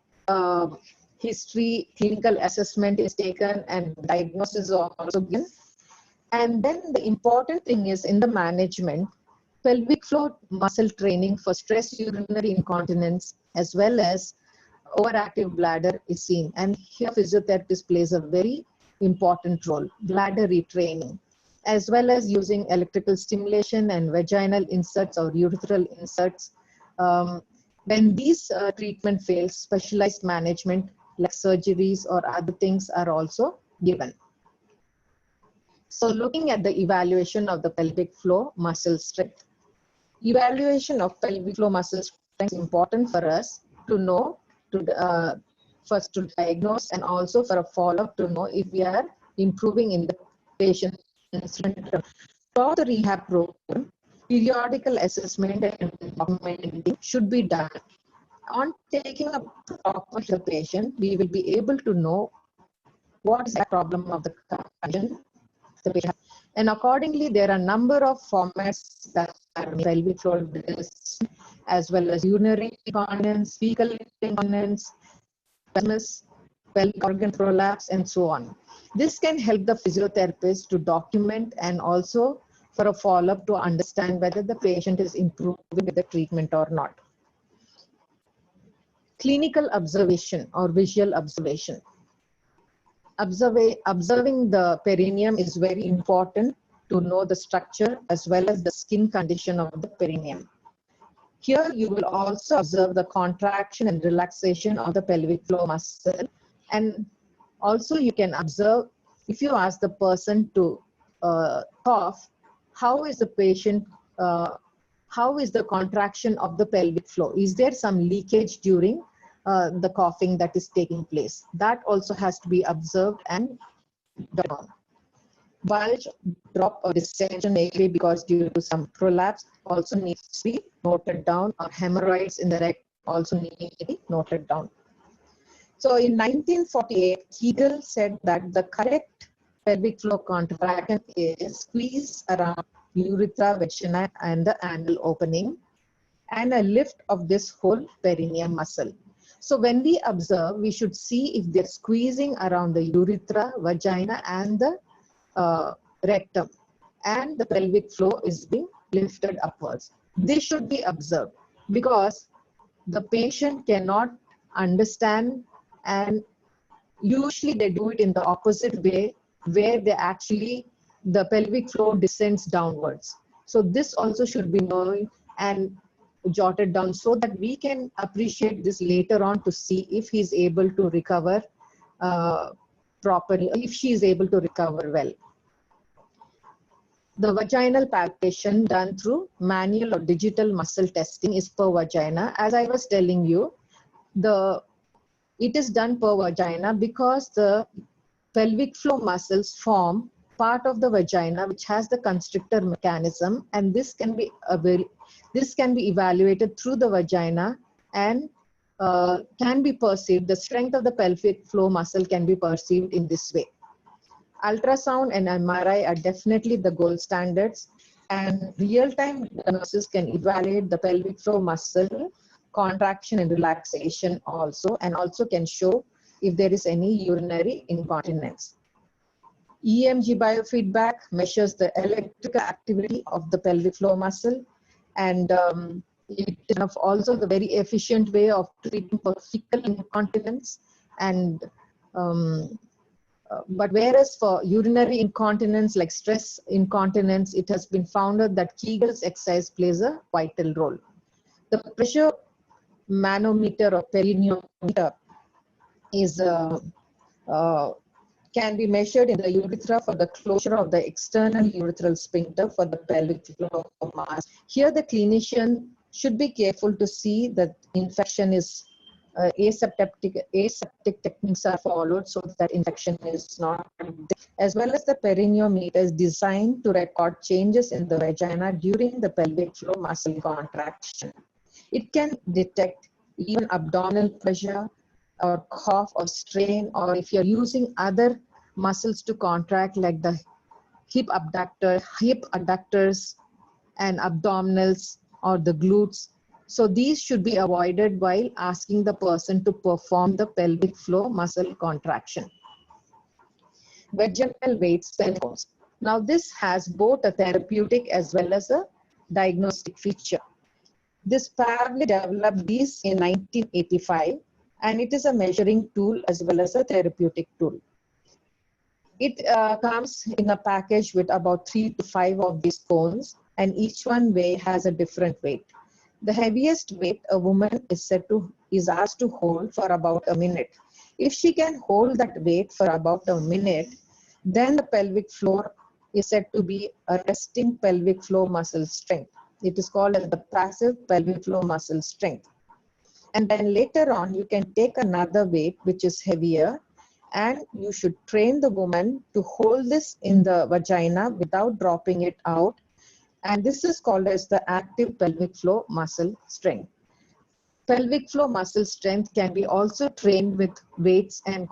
history, clinical assessment is taken and diagnosis is also given. And then the important thing is in the management, pelvic floor muscle training for stress urinary incontinence as well as overactive bladder is seen. And here physiotherapist plays a very important role, bladder retraining, as well as using electrical stimulation and vaginal inserts or urethral inserts. When these treatment fails, specialized management like surgeries or other things are also given. So looking at the evaluation of the pelvic floor muscle strength. Evaluation of pelvic floor muscle strength is important for us to know, first to diagnose and also for a follow-up to know if we are improving in the patient. Throughout the rehab program, periodical assessment and documenting should be done. On taking a talk with the patient, we will be able to know what is the problem of the condition. And accordingly, there are a number of formats that are pelvic floor discs, as well as urinary incontinence, fecal incontinence, pelvic organ prolapse, and so on. This can help the physiotherapist to document and also for a follow-up to understand whether the patient is improving with the treatment or not. Clinical observation or visual observation. Observing the perineum is very important to know the structure as well as the skin condition of the perineum. Here you will also observe the contraction and relaxation of the pelvic floor muscle, and also you can observe, if you ask the person to cough, how is the patient, how is the contraction of the pelvic floor? Is there some leakage during the coughing that is taking place? That also has to be observed and done. Bulge, drop, or distension may be because due to some prolapse also needs to be noted down, or hemorrhoids in the rectum also need to be noted down. So in 1948, Kegel said that the correct pelvic floor contraction is squeeze around urethra, vagina, and the anal opening, and a lift of this whole perineum muscle. So when we observe, we should see if they're squeezing around the urethra, vagina, and the rectum, and the pelvic floor is being lifted upwards. This should be observed because the patient cannot understand, and usually they do it in the opposite way, where they actually, the pelvic floor descends downwards. So this also should be known and jotted down so that we can appreciate this later on to see if he's able to recover properly, if she is able to recover well. The vaginal palpation done through manual or digital muscle testing is per vagina. As I was telling you, it is done per vagina because the pelvic floor muscles form part of the vagina which has the constrictor mechanism, and this can be evaluated through the vagina and can be perceived. The strength of the pelvic floor muscle can be perceived in this way. Ultrasound and MRI are definitely the gold standards, and real-time diagnosis can evaluate the pelvic floor muscle contraction and relaxation also, and also can show if there is any urinary incontinence. EMG biofeedback measures the electrical activity of the pelvic floor muscle, and it is also the very efficient way of treating for fecal incontinence. And but whereas for urinary incontinence like stress incontinence, it has been found out that Kegel's exercise plays a vital role. The pressure manometer or perineometer is can be measured in the urethra for the closure of the external urethral sphincter for the pelvic floor mass. Here the clinician should be careful to see that infection is aseptic techniques are followed so that infection is not, as well as the perineometer is designed to record changes in the vagina during the pelvic floor muscle contraction. It can detect even abdominal pressure or cough or strain, or if you're using other muscles to contract like the hip adductors and abdominals or the glutes. So these should be avoided while asking the person to perform the pelvic floor muscle contraction. Vaginal weight sensors. Now this has both a therapeutic as well as a diagnostic feature. This Pavlik developed these in 1985, and it is a measuring tool as well as a therapeutic tool. It comes in a package with about 3 to 5 of these cones, and each one has a different weight. The heaviest weight a woman is asked to hold for about a minute. If she can hold that weight for about a minute, then the pelvic floor is said to be a resting pelvic floor muscle strength. It is called as the passive pelvic floor muscle strength. And then later on, you can take another weight, which is heavier, and you should train the woman to hold this in the vagina without dropping it out. And this is called as the active pelvic floor muscle strength. Pelvic floor muscle strength can be also trained with weights and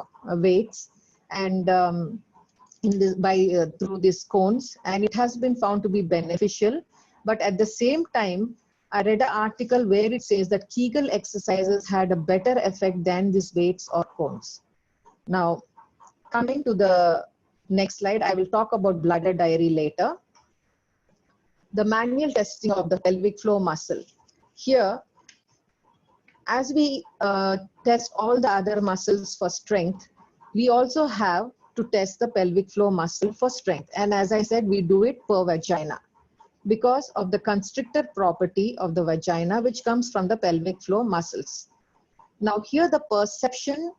through these cones, and it has been found to be beneficial. But at the same time, I read an article where it says that Kegel exercises had a better effect than these weights or cones. Now, coming to the next slide, I will talk about bladder diary later. The manual testing of the pelvic floor muscle. Here, as we test all the other muscles for strength, we also have to test the pelvic floor muscle for strength. And as I said, we do it per vagina because of the constrictor property of the vagina, which comes from the pelvic floor muscles. Now here, the perception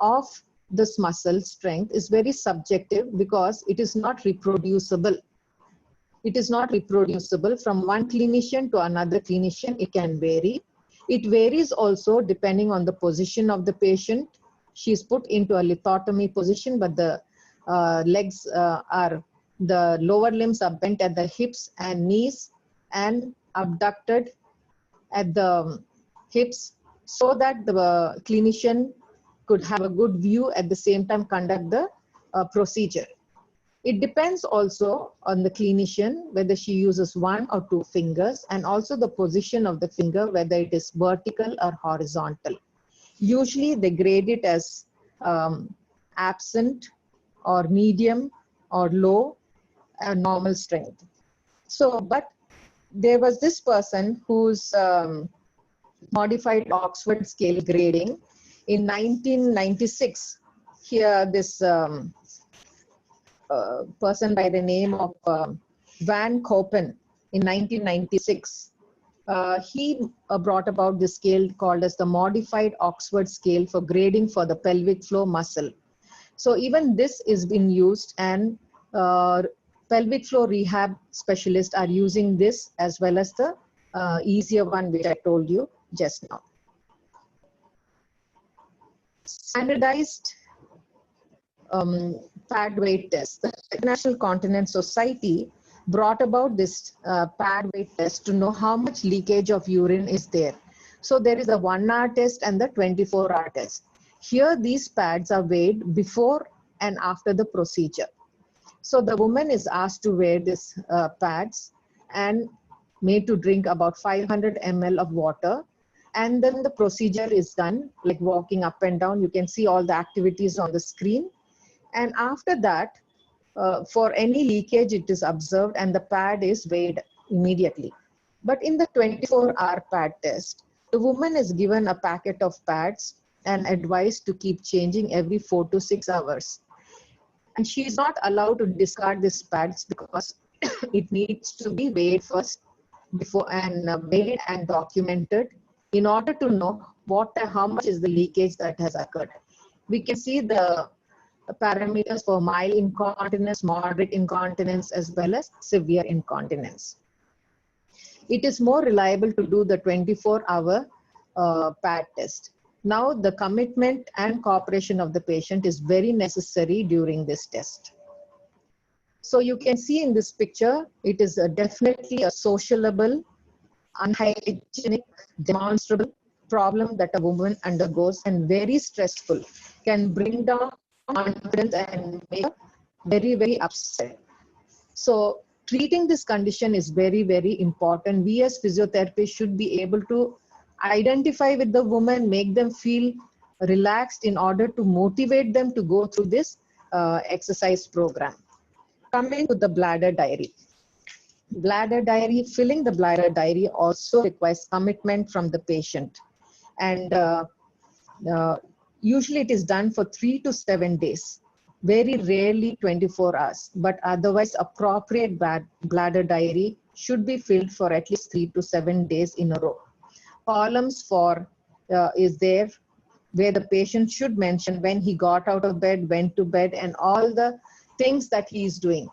of this muscle strength is very subjective because it is not reproducible. It is not reproducible from one clinician to another clinician. It can vary. It varies also depending on the position of the patient. She's put into a lithotomy position, but the the lower limbs are bent at the hips and knees and abducted at the hips so that the clinician could have a good view, at the same time conduct the procedure. It depends also on the clinician whether she uses one or two fingers, and also the position of the finger, whether it is vertical or horizontal. Usually they grade it as absent or medium or low and normal strength. So, but there was this person who's modified Oxford scale grading in 1996. Here, this person by the name of Van Koppen in 1996, he brought about this scale called as the modified Oxford scale for grading for the pelvic floor muscle. So even this is being used, and pelvic floor rehab specialists are using this as well as the easier one which I told you just now. Standardized pad weight test. The International Continence Society brought about this pad weight test to know how much leakage of urine is there. So there is a 1-hour test and the 24-hour test. Here these pads are weighed before and after the procedure. So the woman is asked to wear these pads and made to drink about 500 ml of water. And then the procedure is done, like walking up and down. You can see all the activities on the screen. And after that, for any leakage, it is observed and the pad is weighed immediately. But in the 24-hour pad test, the woman is given a packet of pads and advised to keep changing every 4 to 6 hours. And she is not allowed to discard these pads because it needs to be weighed first before and weighed and documented in order to know how much is the leakage that has occurred. We can see the parameters for mild incontinence, moderate incontinence, as well as severe incontinence. It is more reliable to do the 24-hour pad test. Now, the commitment and cooperation of the patient is very necessary during this test. So you can see in this picture, it is definitely a sociable, unhygienic, demonstrable problem that a woman undergoes, and very stressful, can bring down confidence and make her very, very upset. So treating this condition is very, very important. We as physiotherapists should be able to identify with the woman, make them feel relaxed in order to motivate them to go through this exercise program. Coming to the bladder diary. Bladder diary, filling the bladder diary also requires commitment from the patient. And usually it is done for 3 to 7 days, very rarely 24 hours, but otherwise appropriate bladder diary should be filled for at least 3 to 7 days in a row. Columns for is there where the patient should mention when he got out of bed, went to bed, and all the things that he is doing.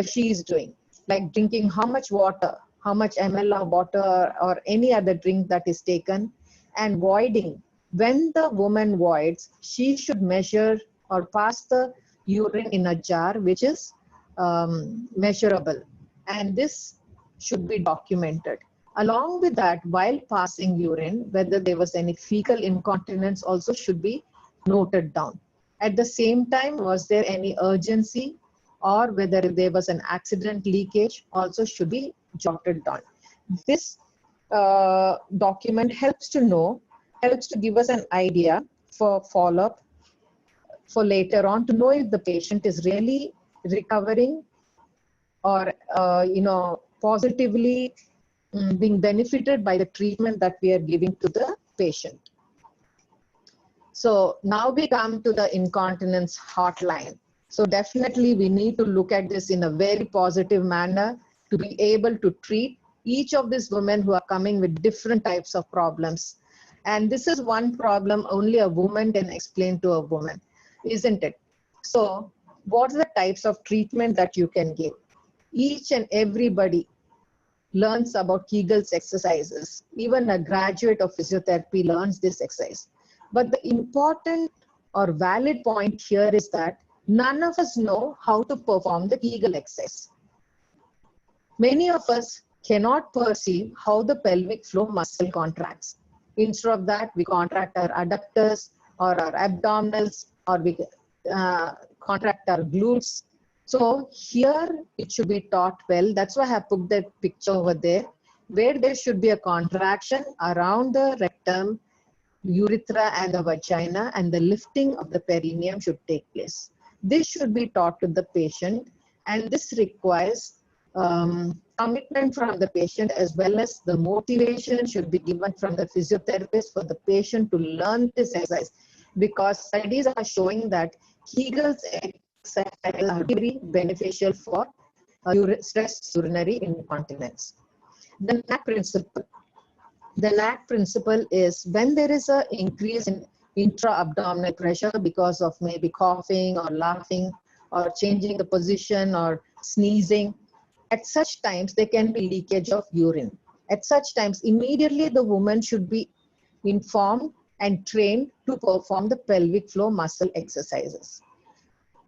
she is doing, like drinking how much water, how much ml of water or any other drink that is taken, and voiding. When the woman voids, she should measure or pass the urine in a jar which is measurable, and this should be documented. Along with that, while passing urine, whether there was any fecal incontinence also should be noted down. At the same time, was there any urgency or whether there was an accident leakage also should be jotted down. This document helps to give us an idea for follow-up for later on to know if the patient is really recovering or positively being benefited by the treatment that we are giving to the patient. So now we come to the incontinence hotline. So definitely we need to look at this in a very positive manner to be able to treat each of these women who are coming with different types of problems. And this is one problem only a woman can explain to a woman, isn't it? So what are the types of treatment that you can give? Each and everybody learns about Kegel's exercises. Even a graduate of physiotherapy learns this exercise. But the important or valid point here is that none of us know how to perform the Kegel exercise. Many of us cannot perceive how the pelvic floor muscle contracts. Instead of that, we contract our adductors or our abdominals, or we contract our glutes. So here it should be taught well. That's why I have put that picture over there, where there should be a contraction around the rectum, urethra and the vagina, and the lifting of the perineum should take place. This should be taught to the patient, and this requires commitment from the patient, as well as the motivation should be given from the physiotherapist for the patient to learn this exercise, because studies are showing that Kegel's exercise are very beneficial for stress urinary incontinence. The NAC principle. The NAC principle is when there is an increase in intra-abdominal pressure because of maybe coughing or laughing or changing the position or sneezing, at such times there can be leakage of urine. At such times, immediately the woman should be informed and trained to perform the pelvic floor muscle exercises.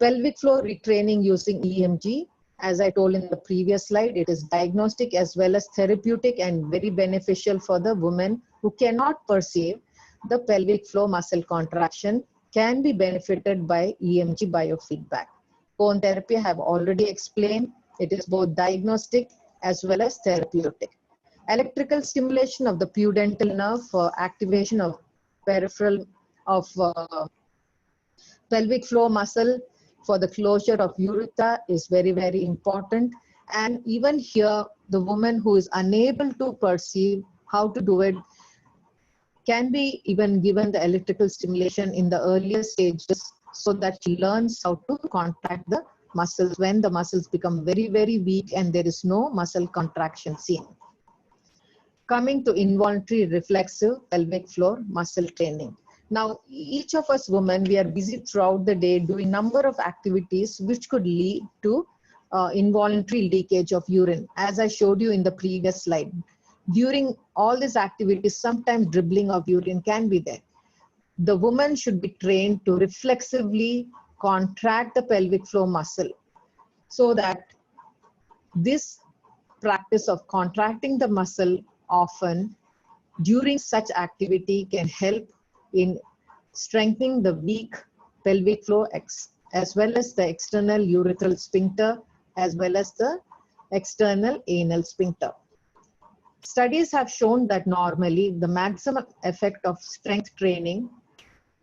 Pelvic floor retraining using EMG, as I told in the previous slide, it is diagnostic as well as therapeutic and very beneficial for the woman who cannot perceive the pelvic floor muscle contraction, can be benefited by EMG biofeedback. Cone therapy I have already explained. It is both diagnostic as well as therapeutic. Electrical stimulation of the pudendal nerve for activation of peripheral of pelvic floor muscle for the closure of urethra is very, very important. And even here, the woman who is unable to perceive how to do it can be even given the electrical stimulation in the earlier stages so that she learns how to contract the muscles when the muscles become very, very weak and there is no muscle contraction seen. Coming to involuntary reflexive pelvic floor muscle training. Now, each of us women, we are busy throughout the day doing number of activities which could lead to involuntary leakage of urine, as I showed you in the previous slide. During all these activities, sometimes dribbling of urine can be there. The woman should be trained to reflexively contract the pelvic floor muscle, so that this practice of contracting the muscle often during such activity can help in strengthening the weak pelvic floor as well as the external urethral sphincter as well as the external anal sphincter. Studies have shown that normally the maximum effect of strength training,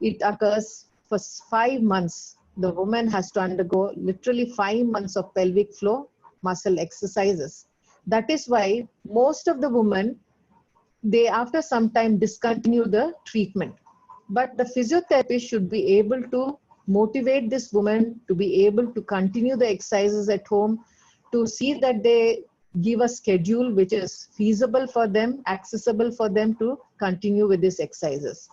it occurs for 5 months. The woman has to undergo literally 5 months of pelvic floor muscle exercises. That is why most of the women, they after some time discontinue the treatment. But the physiotherapist should be able to motivate this woman to be able to continue the exercises at home, to see that they give a schedule which is feasible for them, accessible for them to continue with these exercises.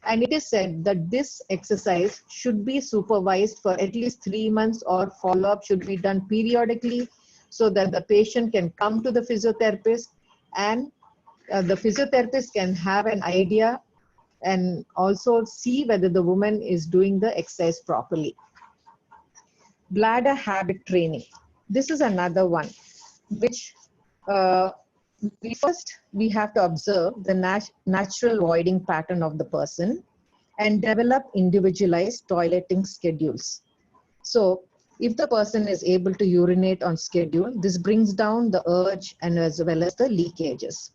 And it is said that this exercise should be supervised for at least 3 months, or follow-up should be done periodically so that the patient can come to the physiotherapist, and the physiotherapist can have an idea and also see whether the woman is doing the exercise properly. Bladder habit training. This is another one which we have to observe the natural voiding pattern of the person and develop individualized toileting schedules. So if the person is able to urinate on schedule, this brings down the urge and as well as the leakages.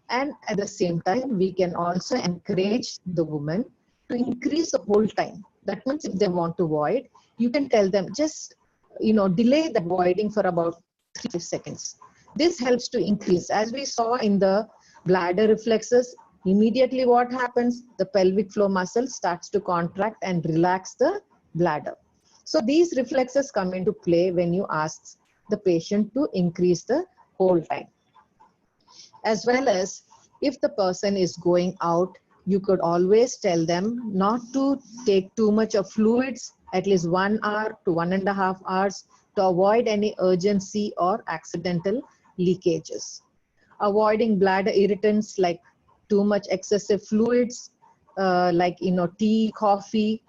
And at the same time, we can also encourage the woman to increase the hold time. That means if they want to void, you can tell them just, delay the voiding for about 3 seconds. This helps to increase. As we saw in the bladder reflexes, immediately what happens? The pelvic floor muscle starts to contract and relax the bladder. So these reflexes come into play when you ask the patient to increase the hold time. As well as if the person is going out, you could always tell them not to take too much of fluids, at least 1 hour to 1.5 hours, to avoid any urgency or accidental leakages. Avoiding bladder irritants like too much excessive fluids, like tea, coffee,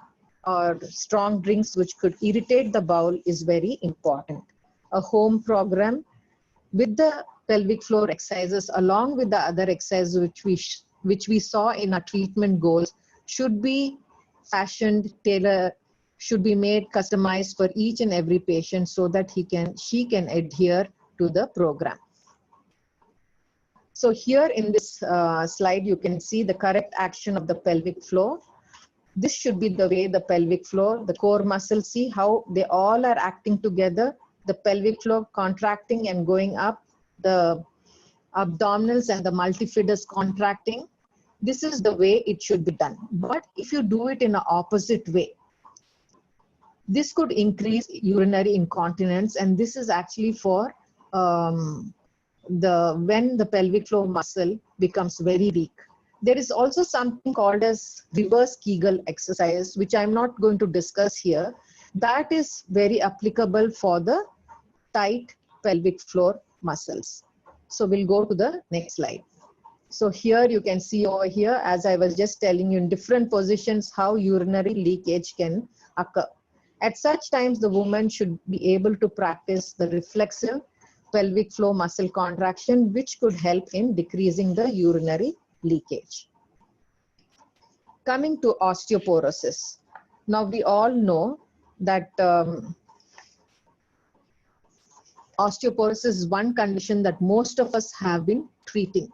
or strong drinks which could irritate the bowel is very important. A home program with the pelvic floor exercises along with the other exercises which we saw in our treatment goals should be fashioned, tailored, should be made customized for each and every patient so that she can adhere to the program. So here in this slide, you can see the correct action of the pelvic floor. This should be the way the pelvic floor, the core muscles, see how they all are acting together. The pelvic floor contracting and going up, the abdominals and the multifidus contracting. This is the way it should be done. But if you do it in an opposite way, this could increase urinary incontinence, and this is actually for when the pelvic floor muscle becomes very weak. There is also something called as reverse Kegel exercise, which I'm not going to discuss here. That is very applicable for the tight pelvic floor muscles. So we'll go to the next slide. So here you can see over here, as I was just telling you, in different positions, how urinary leakage can occur. At such times, the woman should be able to practice the reflexive pelvic floor muscle contraction, which could help in decreasing the urinary leakage. Coming to osteoporosis. Now we all know that osteoporosis is one condition that most of us have been treating.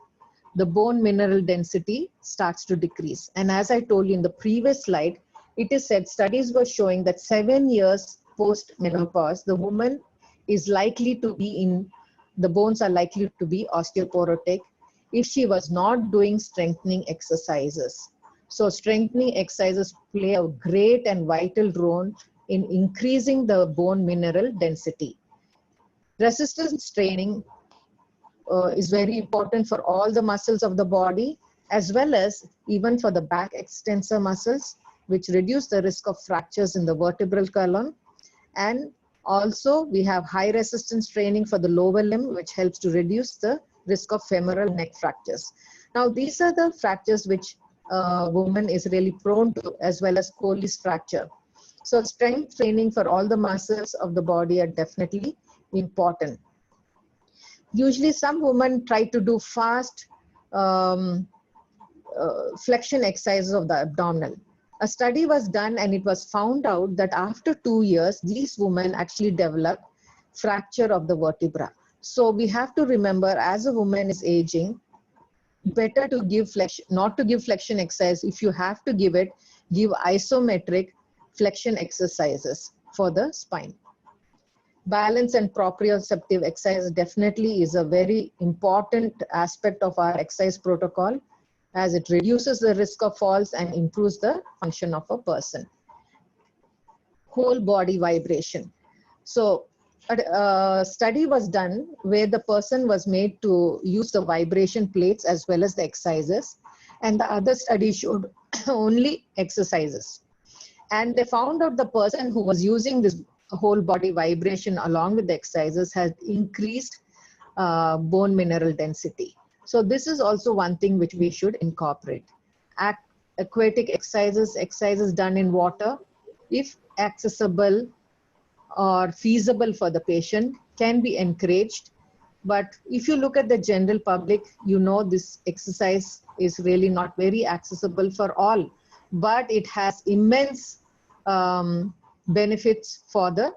The bone mineral density starts to decrease. And as I told you in the previous slide, it is said studies were showing that 7 years post menopause, the woman is likely to be the bones are likely to be osteoporotic if she was not doing strengthening exercises. So strengthening exercises play a great and vital role in increasing the bone mineral density. Resistance training is very important for all the muscles of the body, as well as even for the back extensor muscles, which reduce the risk of fractures in the vertebral column. And also we have high resistance training for the lower limb, which helps to reduce the risk of femoral neck fractures. Now these are the fractures which a woman is really prone to, as well as Colles fracture. So strength training for all the muscles of the body are definitely important. Usually some women try to do fast flexion exercises of the abdominal. A study was done and it was found out that after 2 years, these women actually develop fracture of the vertebra. So we have to remember, as a woman is aging, better to give flexion, not to give flexion exercise. If you have to give it, give isometric flexion exercises for the spine. Balance and proprioceptive exercise definitely is a very important aspect of our exercise protocol, as it reduces the risk of falls and improves the function of a person. Whole body vibration. So a study was done where the person was made to use the vibration plates as well as the exercises. and the other study showed only exercises. And they found out the person who was using this whole body vibration along with the exercises has increased bone mineral density. So this is also one thing which we should incorporate. Aquatic exercises, exercises done in water, if accessible or feasible for the patient, can be encouraged. But if you look at the general public, you know this exercise is really not very accessible for all, but it has immense benefits for the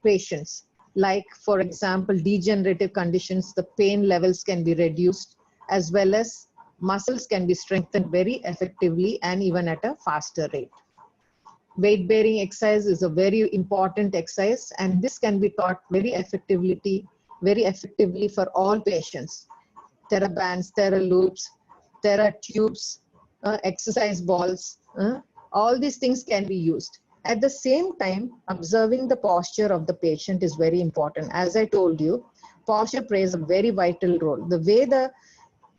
patients. Like, for example, degenerative conditions, the pain levels can be reduced, as well as muscles can be strengthened very effectively and even at a faster rate. Weight bearing exercise is a very important exercise, and this can be taught very effectively for all patients. TheraBands, TheraLoops, TheraTubes, exercise balls, all these things can be used. At the same time, observing the posture of the patient is very important. As I told you, posture plays a very vital role. The way the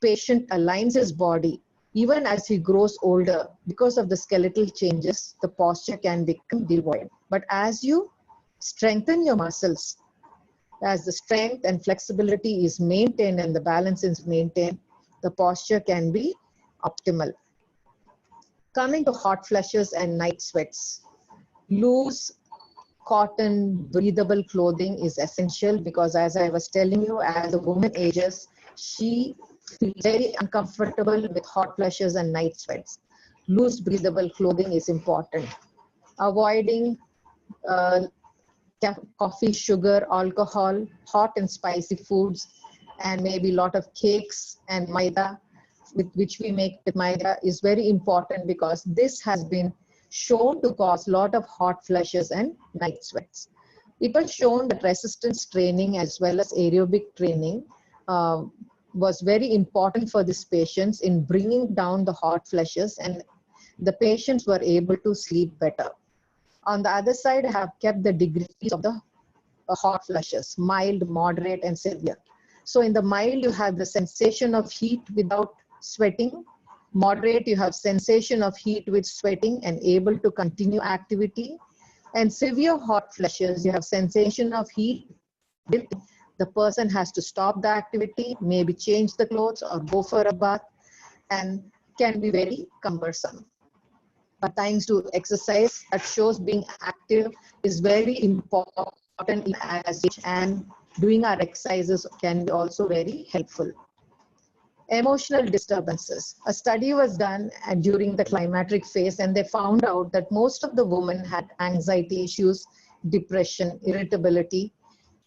patient aligns his body, even as he grows older, because of the skeletal changes, the posture can become devoid. But as you strengthen your muscles, as the strength and flexibility is maintained and the balance is maintained, the posture can be optimal. Coming to hot flushes and night sweats, loose cotton breathable clothing is essential, because as I was telling you, as a woman ages, she feels very uncomfortable with hot flushes and night sweats. Loose breathable clothing is important. Avoiding coffee, sugar, alcohol, hot and spicy foods, and maybe a lot of cakes and maida, which we make with maida, is very important, because this has been shown to cause a lot of hot flushes and night sweats. It was shown that resistance training as well as aerobic training was very important for these patients in bringing down the hot flushes, and the patients were able to sleep better. On the other side, I have kept the degrees of the hot flushes: mild, moderate, and severe. So in the mild, you have the sensation of heat without sweating. Moderate, you have sensation of heat with sweating and able to continue activity. And severe hot flushes, you have sensation of heat. The person has to stop the activity, maybe change the clothes or go for a bath, and can be very cumbersome. But thanks to exercise, that shows being active is very important as age, and doing our exercises can be also very helpful. Emotional disturbances. A study was done during the climacteric phase, and they found out that most of the women had anxiety issues, depression, irritability,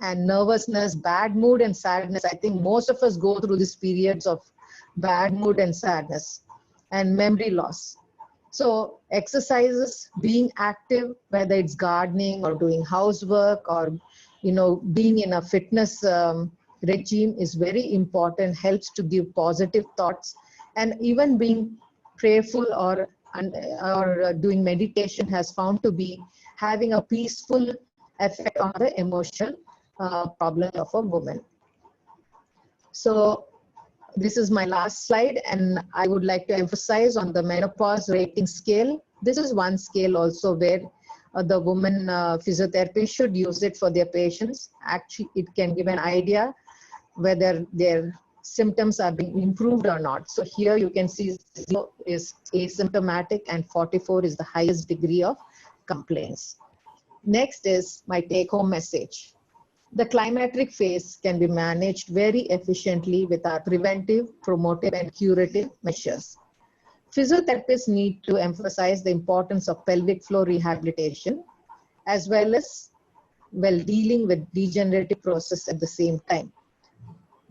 and nervousness, bad mood and sadness. I think most of us go through these periods of bad mood and sadness, and memory loss. So exercises, being active, whether it's gardening or doing housework or, being in a fitness regime, is very important, helps to give positive thoughts. And even being prayerful or doing meditation has found to be having a peaceful effect on the emotional problem of a woman. So this is my last slide, and I would like to emphasize on the menopause rating scale. This is one scale also where the woman physiotherapist should use it for their patients. Actually, it can give an idea whether their symptoms are being improved or not. So here you can see 0 is asymptomatic and 44 is the highest degree of complaints. Next is my take-home message. The climacteric phase can be managed very efficiently with our preventive, promotive, and curative measures. Physiotherapists need to emphasize the importance of pelvic floor rehabilitation, as well as dealing with degenerative process at the same time.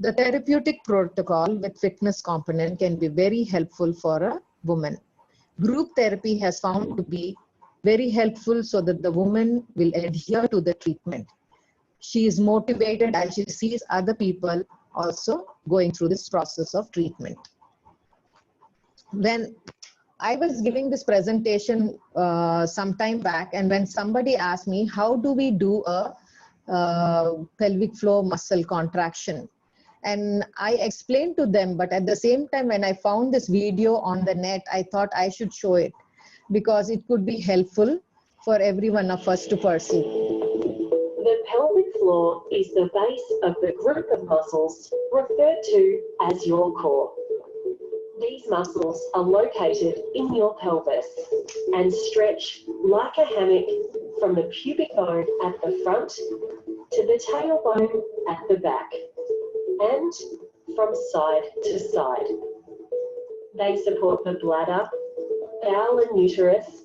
The therapeutic protocol with fitness component can be very helpful for a woman. Group therapy has found to be very helpful so that the woman will adhere to the treatment. She is motivated and she sees other people also going through this process of treatment. When I was giving this presentation some time back, and when somebody asked me, how do we do a pelvic floor muscle contraction? And I explained to them, but at the same time, when I found this video on the net, I thought I should show it because it could be helpful for every one of us to pursue. The pelvic floor is the base of the group of muscles referred to as your core. These muscles are located in your pelvis and stretch like a hammock from the pubic bone at the front to the tailbone at the back and from side to side. They support the bladder, bowel and uterus,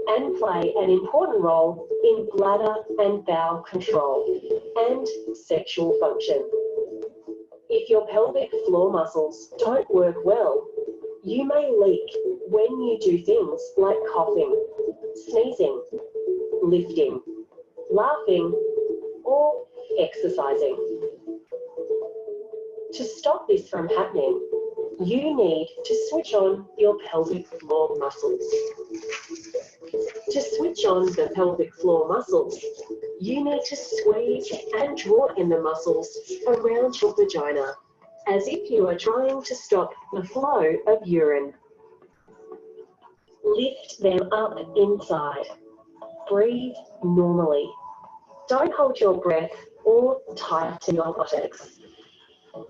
and play an important role in bladder and bowel control and sexual function. If your pelvic floor muscles don't work well, you may leak when you do things like coughing, sneezing, lifting, laughing, or exercising. To stop this from happening, you need to switch on your pelvic floor muscles. To switch on the pelvic floor muscles, you need to squeeze and draw in the muscles around your vagina, as if you are trying to stop the flow of urine. Lift them up inside. Breathe normally. Don't hold your breath or tighten your buttocks.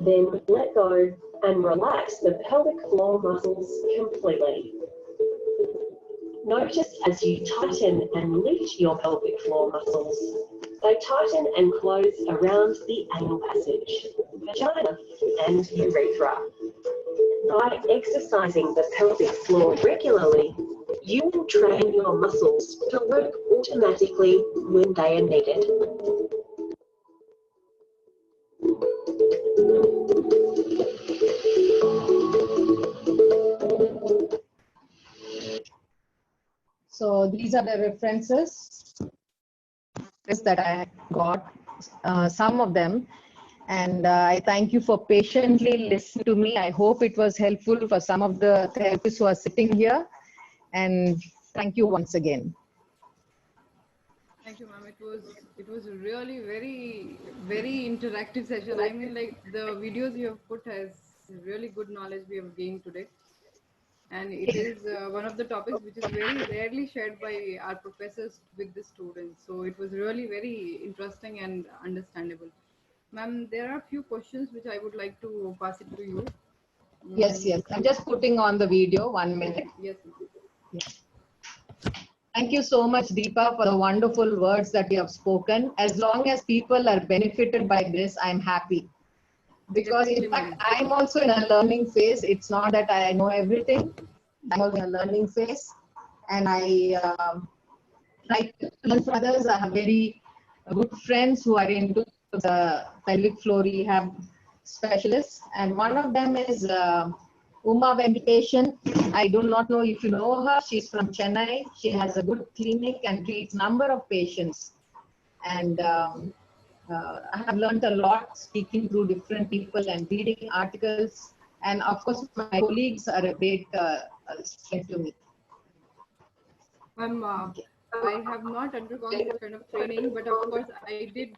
Then let go and relax the pelvic floor muscles completely. Notice as you tighten and lift your pelvic floor muscles, they tighten and close around the anal passage, vagina, and urethra. By exercising the pelvic floor regularly, you will train your muscles to work automatically when they are needed. So these are the references that I got, some of them. And I thank you for patiently listening to me. I hope it was helpful for some of the therapists who are sitting here. And thank you once again. Thank you, ma'am. It was a really very interactive session. I mean, like the videos you have put has really good knowledge we have gained today, and it is one of the topics which is very rarely shared by our professors with the students. So it was really very interesting and understandable. Ma'am, there are a few questions which I would like to pass it to you. Yes, yes. I'm just putting on the video, 1 minute. Yes. Yes. Thank you so much, Deepa, for the wonderful words that you have spoken. As long as people are benefited by this, I'm happy. Because in fact, I'm also in a learning phase. It's not that I know everything. I'm also in a learning phase. And I try to learn from others. I have very good friends who are into the pelvic floor rehab specialists. And one of them is Uma Venkatesan. I do not know if you know her. She's from Chennai. She has a good clinic and treats number of patients. And I have learned a lot speaking to different people and reading articles. And of course, my colleagues are a great strength to me. I have not undergone this kind of training, but of course I did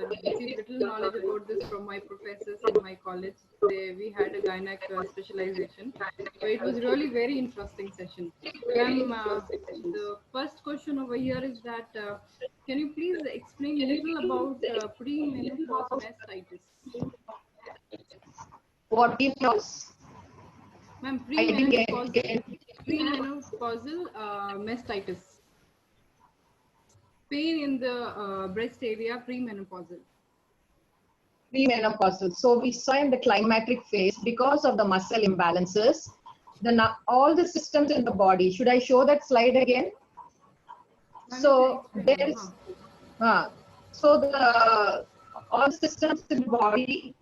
receive little knowledge about this from my professors in my college. We had a gynec specialization, so it was really very interesting session. The first question over here is that can you please explain a little about premenopause mastitis? What is Ma'am, premenopausal mastitis. Pain in the breast area, premenopausal. Premenopausal. So we saw in the climactic phase, because of the muscle imbalances, all the systems in the body. Should I show that slide again? So there is, all the systems in the body,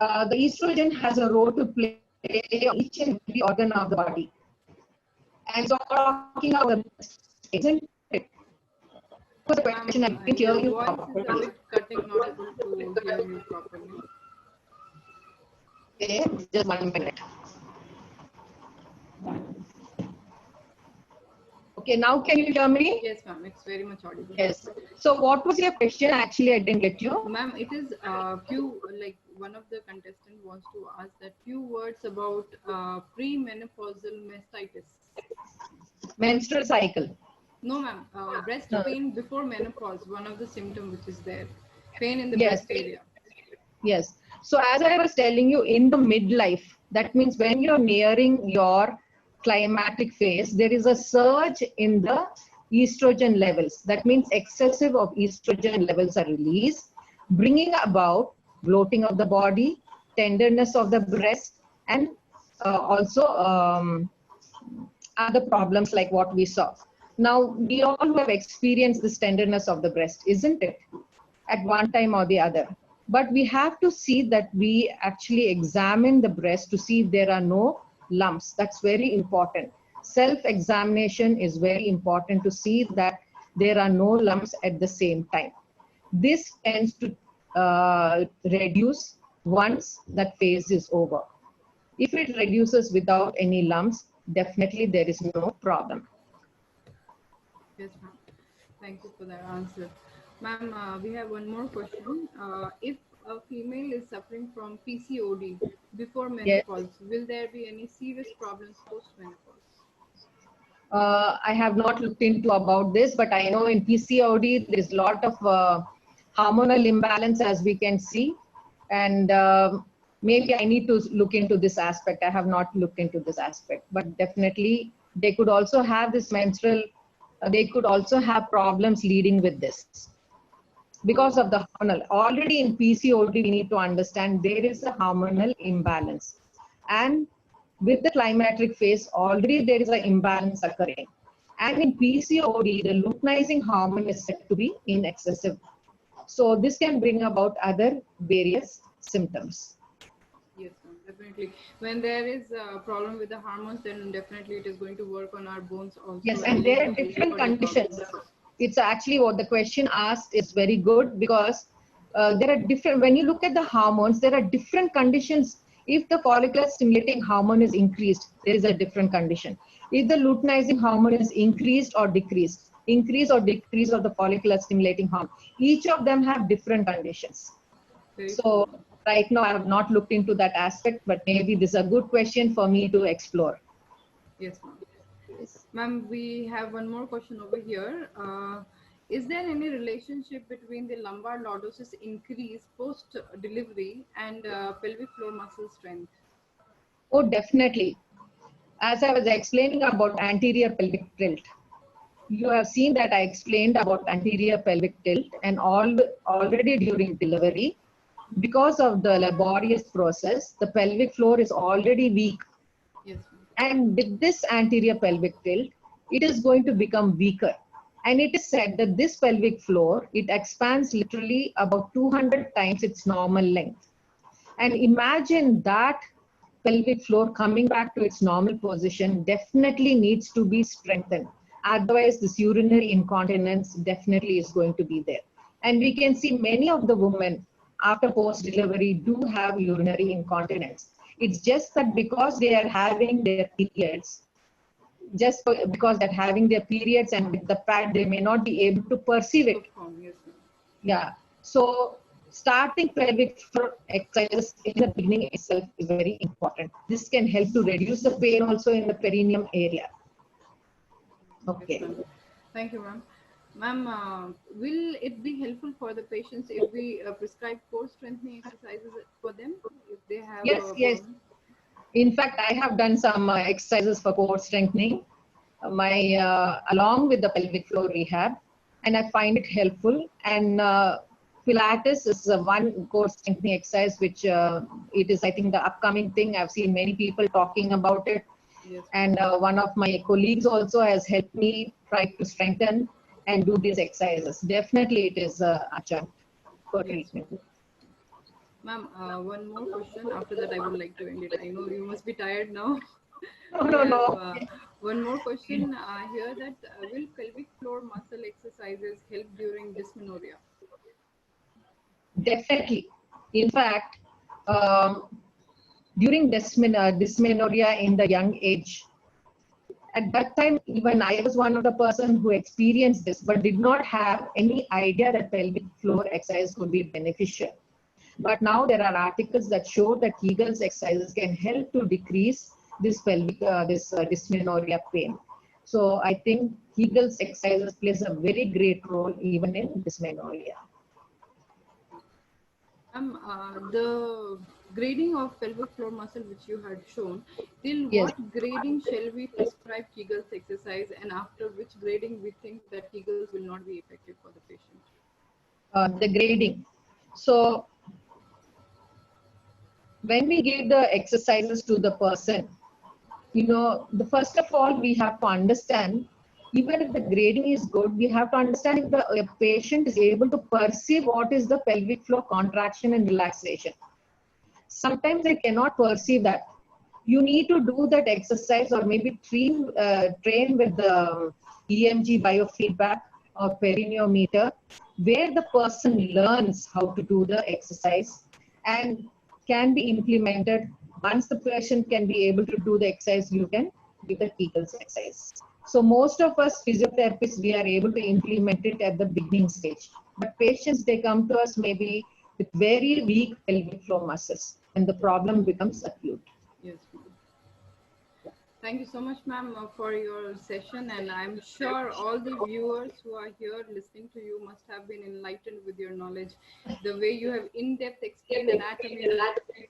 the estrogen has a role to play on each and every organ of the body. And so talking about isn't it? The question I didn't hear you properly. Voice is a bit cutting, not able to hear you properly. Okay, just 1 minute. Okay, now can you hear me? Yes, ma'am, it's very much audible. Yes. So what was your question? Actually, I didn't get you. Ma'am, it is one of the contestants wants to ask that few words about premenopausal mastitis. Menstrual cycle. No, ma'am. Breast No. pain before menopause, one of the symptom which is there. Pain in the Yes. breast area. Yes. So as I was telling you, in the midlife, that means when you're nearing your climatic phase, there is a surge in the estrogen levels. That means excessive of estrogen levels are released, bringing about bloating of the body, tenderness of the breast, and also other problems like what we saw. Now, we all have experienced this tenderness of the breast, isn't it? At one time or the other. But we have to see that we actually examine the breast to see if there are no lumps. That's very important. Self-examination is very important to see that there are no lumps at the same time. This tends to reduce once that phase is over. If it reduces without any lumps, definitely there is no problem. Yes, ma'am. Thank you for that answer. Ma'am, we have one more question. If a female is suffering from PCOD before Yes. menopause, will there be any serious problems post-menopause? I have not looked into about this, but I know in PCOD there is a lot of hormonal imbalance, as we can see, and maybe I need to look into this aspect. I have not looked into this aspect, but definitely they could also have this menstrual. They could also have problems leading with this because of the hormonal. Already in PCOD, we need to understand there is a hormonal imbalance, and with the climactic phase, already there is an imbalance occurring. And in PCOD, the luteinizing hormone is said to be in excessive. So this can bring about other various symptoms. Yes, ma'am, definitely. When there is a problem with the hormones, then definitely it is going to work on our bones also. Yes, and there are different conditions. It's actually what the question asked is very good, because there are different, when you look at the hormones, there are different conditions. If the follicular stimulating hormone is increased, there is a different condition. If the luteinizing hormone is increased or decreased, increase or decrease of the follicular stimulating hormone, each of them have different conditions. So right now I have not looked into that aspect, but maybe this is a good question for me to explore. Yes, ma'am. Ma'am, we have one more question over here. Is there any relationship between the lumbar lordosis increase post-delivery and pelvic floor muscle strength? Oh, definitely. As I was explaining about anterior pelvic tilt, you have seen that I explained about anterior pelvic tilt, and already during delivery, because of the laborious process, the pelvic floor is already weak. Yes, and with this anterior pelvic tilt, it is going to become weaker. And it is said that this pelvic floor, it expands literally about 200 times its normal length. And imagine that pelvic floor coming back to its normal position definitely needs to be strengthened. Otherwise, this urinary incontinence definitely is going to be there. And we can see many of the women after post-delivery do have urinary incontinence. It's just that because they are having their periods, because they're having their periods and with the pad, they may not be able to perceive it. Yeah. So starting pelvic floor exercises in the beginning itself is very important. This can help to reduce the pain also in the perineum area. Okay. Yes, thank you, ma'am. Ma'am, will it be helpful for the patients if we prescribe core strengthening exercises for them if they have? Yes. In fact, I have done some exercises for core strengthening, along with the pelvic floor rehab, and I find it helpful. And Pilates is one core strengthening exercise, which it is, I think, the upcoming thing. I've seen many people talking about it. Yes. And one of my colleagues also has helped me try to strengthen and do these exercises. Definitely, it is adjunct for treatment. Ma'am, one more question. After that, I would like to end it. I know you must be tired now. No. One more question here, that will pelvic floor muscle exercises help during dysmenorrhea? Definitely. In fact, during dysmenorrhea in the young age, at that time, even I was one of the person who experienced this, but did not have any idea that pelvic floor exercise could be beneficial. But now there are articles that show that Kegels exercises can help to decrease this pelvic, dysmenorrhea pain. So I think Kegels exercises plays a very great role even in dysmenorrhea. The grading of pelvic floor muscle which you had shown, till Yes. what grading shall we prescribe Kegels exercise, and after which grading we think that Kegels will not be effective for the patient? The grading. So when we give the exercises to the person, the first of all, we have to understand, even if the grading is good, we have to understand if the patient is able to perceive what is the pelvic floor contraction and relaxation. Sometimes they cannot perceive that. You need to do that exercise or maybe train with the EMG biofeedback or perineometer, where the person learns how to do the exercise and can be implemented. Once the patient can be able to do the exercise, you can give the Kegels exercise. So most of us physiotherapists, we are able to implement it at the beginning stage. But patients, they come to us maybe with very weak pelvic floor muscles, and the problem becomes acute. Yes, ma'am. Thank you so much, ma'am, for your session, and I'm sure all the viewers who are here listening to you must have been enlightened with your knowledge. The way you have in-depth explained anatomy and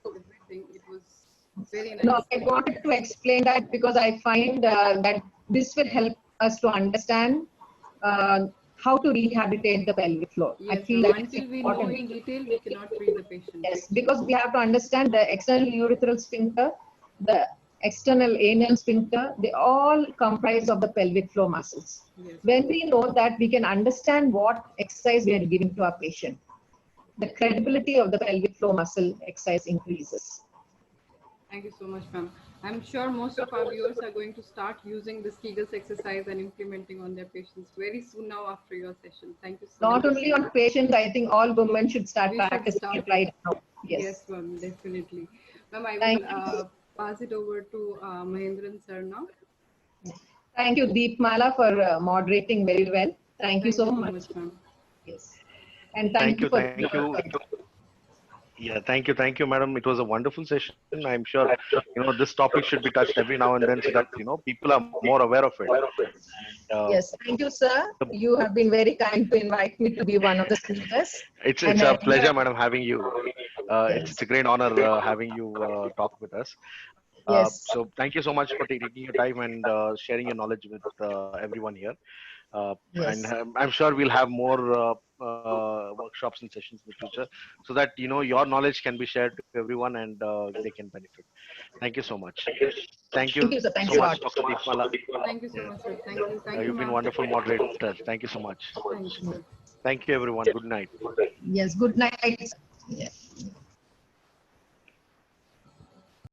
everything, it was very nice. No, I wanted to explain that because I find that this will help us to understand how to rehabilitate the pelvic floor. Yes, I feel ma'am. that it's Until we know important. in detail, we cannot treat the patient. Yes, because we have to understand the external urethral sphincter, the external anal sphincter, they all comprise of the pelvic floor muscles. Yes. When we know that, we can understand what exercise we are giving to our patient. The credibility of the pelvic floor muscle exercise increases. Thank you so much, ma'am. I'm sure most of our viewers are going to start using this Kegels exercise and implementing on their patients very soon now after your session. Thank you so much. Not only on patients, I think all women should start practicing it right now. Yes, ma'am, definitely. Ma'am, I Thank will pass it over to Mahendran sir now. Thank you, Deepmala, for moderating very well. Thank you so much. Ma'am. Yes. And thank you for Yeah, thank you, madam. It was a wonderful session. I'm sure, this topic should be touched every now and then so that, people are more aware of it. Yes, thank you, sir. You have been very kind to invite me to be one of the speakers. It's a pleasure, madam, having you. It's a great honor having you talk with us. Yes. So thank you so much for taking your time and sharing your knowledge with everyone here. Yes. And I'm sure we'll have more workshops and sessions in the future so that your knowledge can be shared to everyone and they can benefit. Thank you so much. Thank you Sir. Thanks so a much, lot. Dr. Deepmala. Thank you so much, sir. Thank you. Thank you, You've been ma'am. wonderful moderator. Thank you so much. Thank you, sir. Thank you, everyone. Good night. Yes, good night. Yes.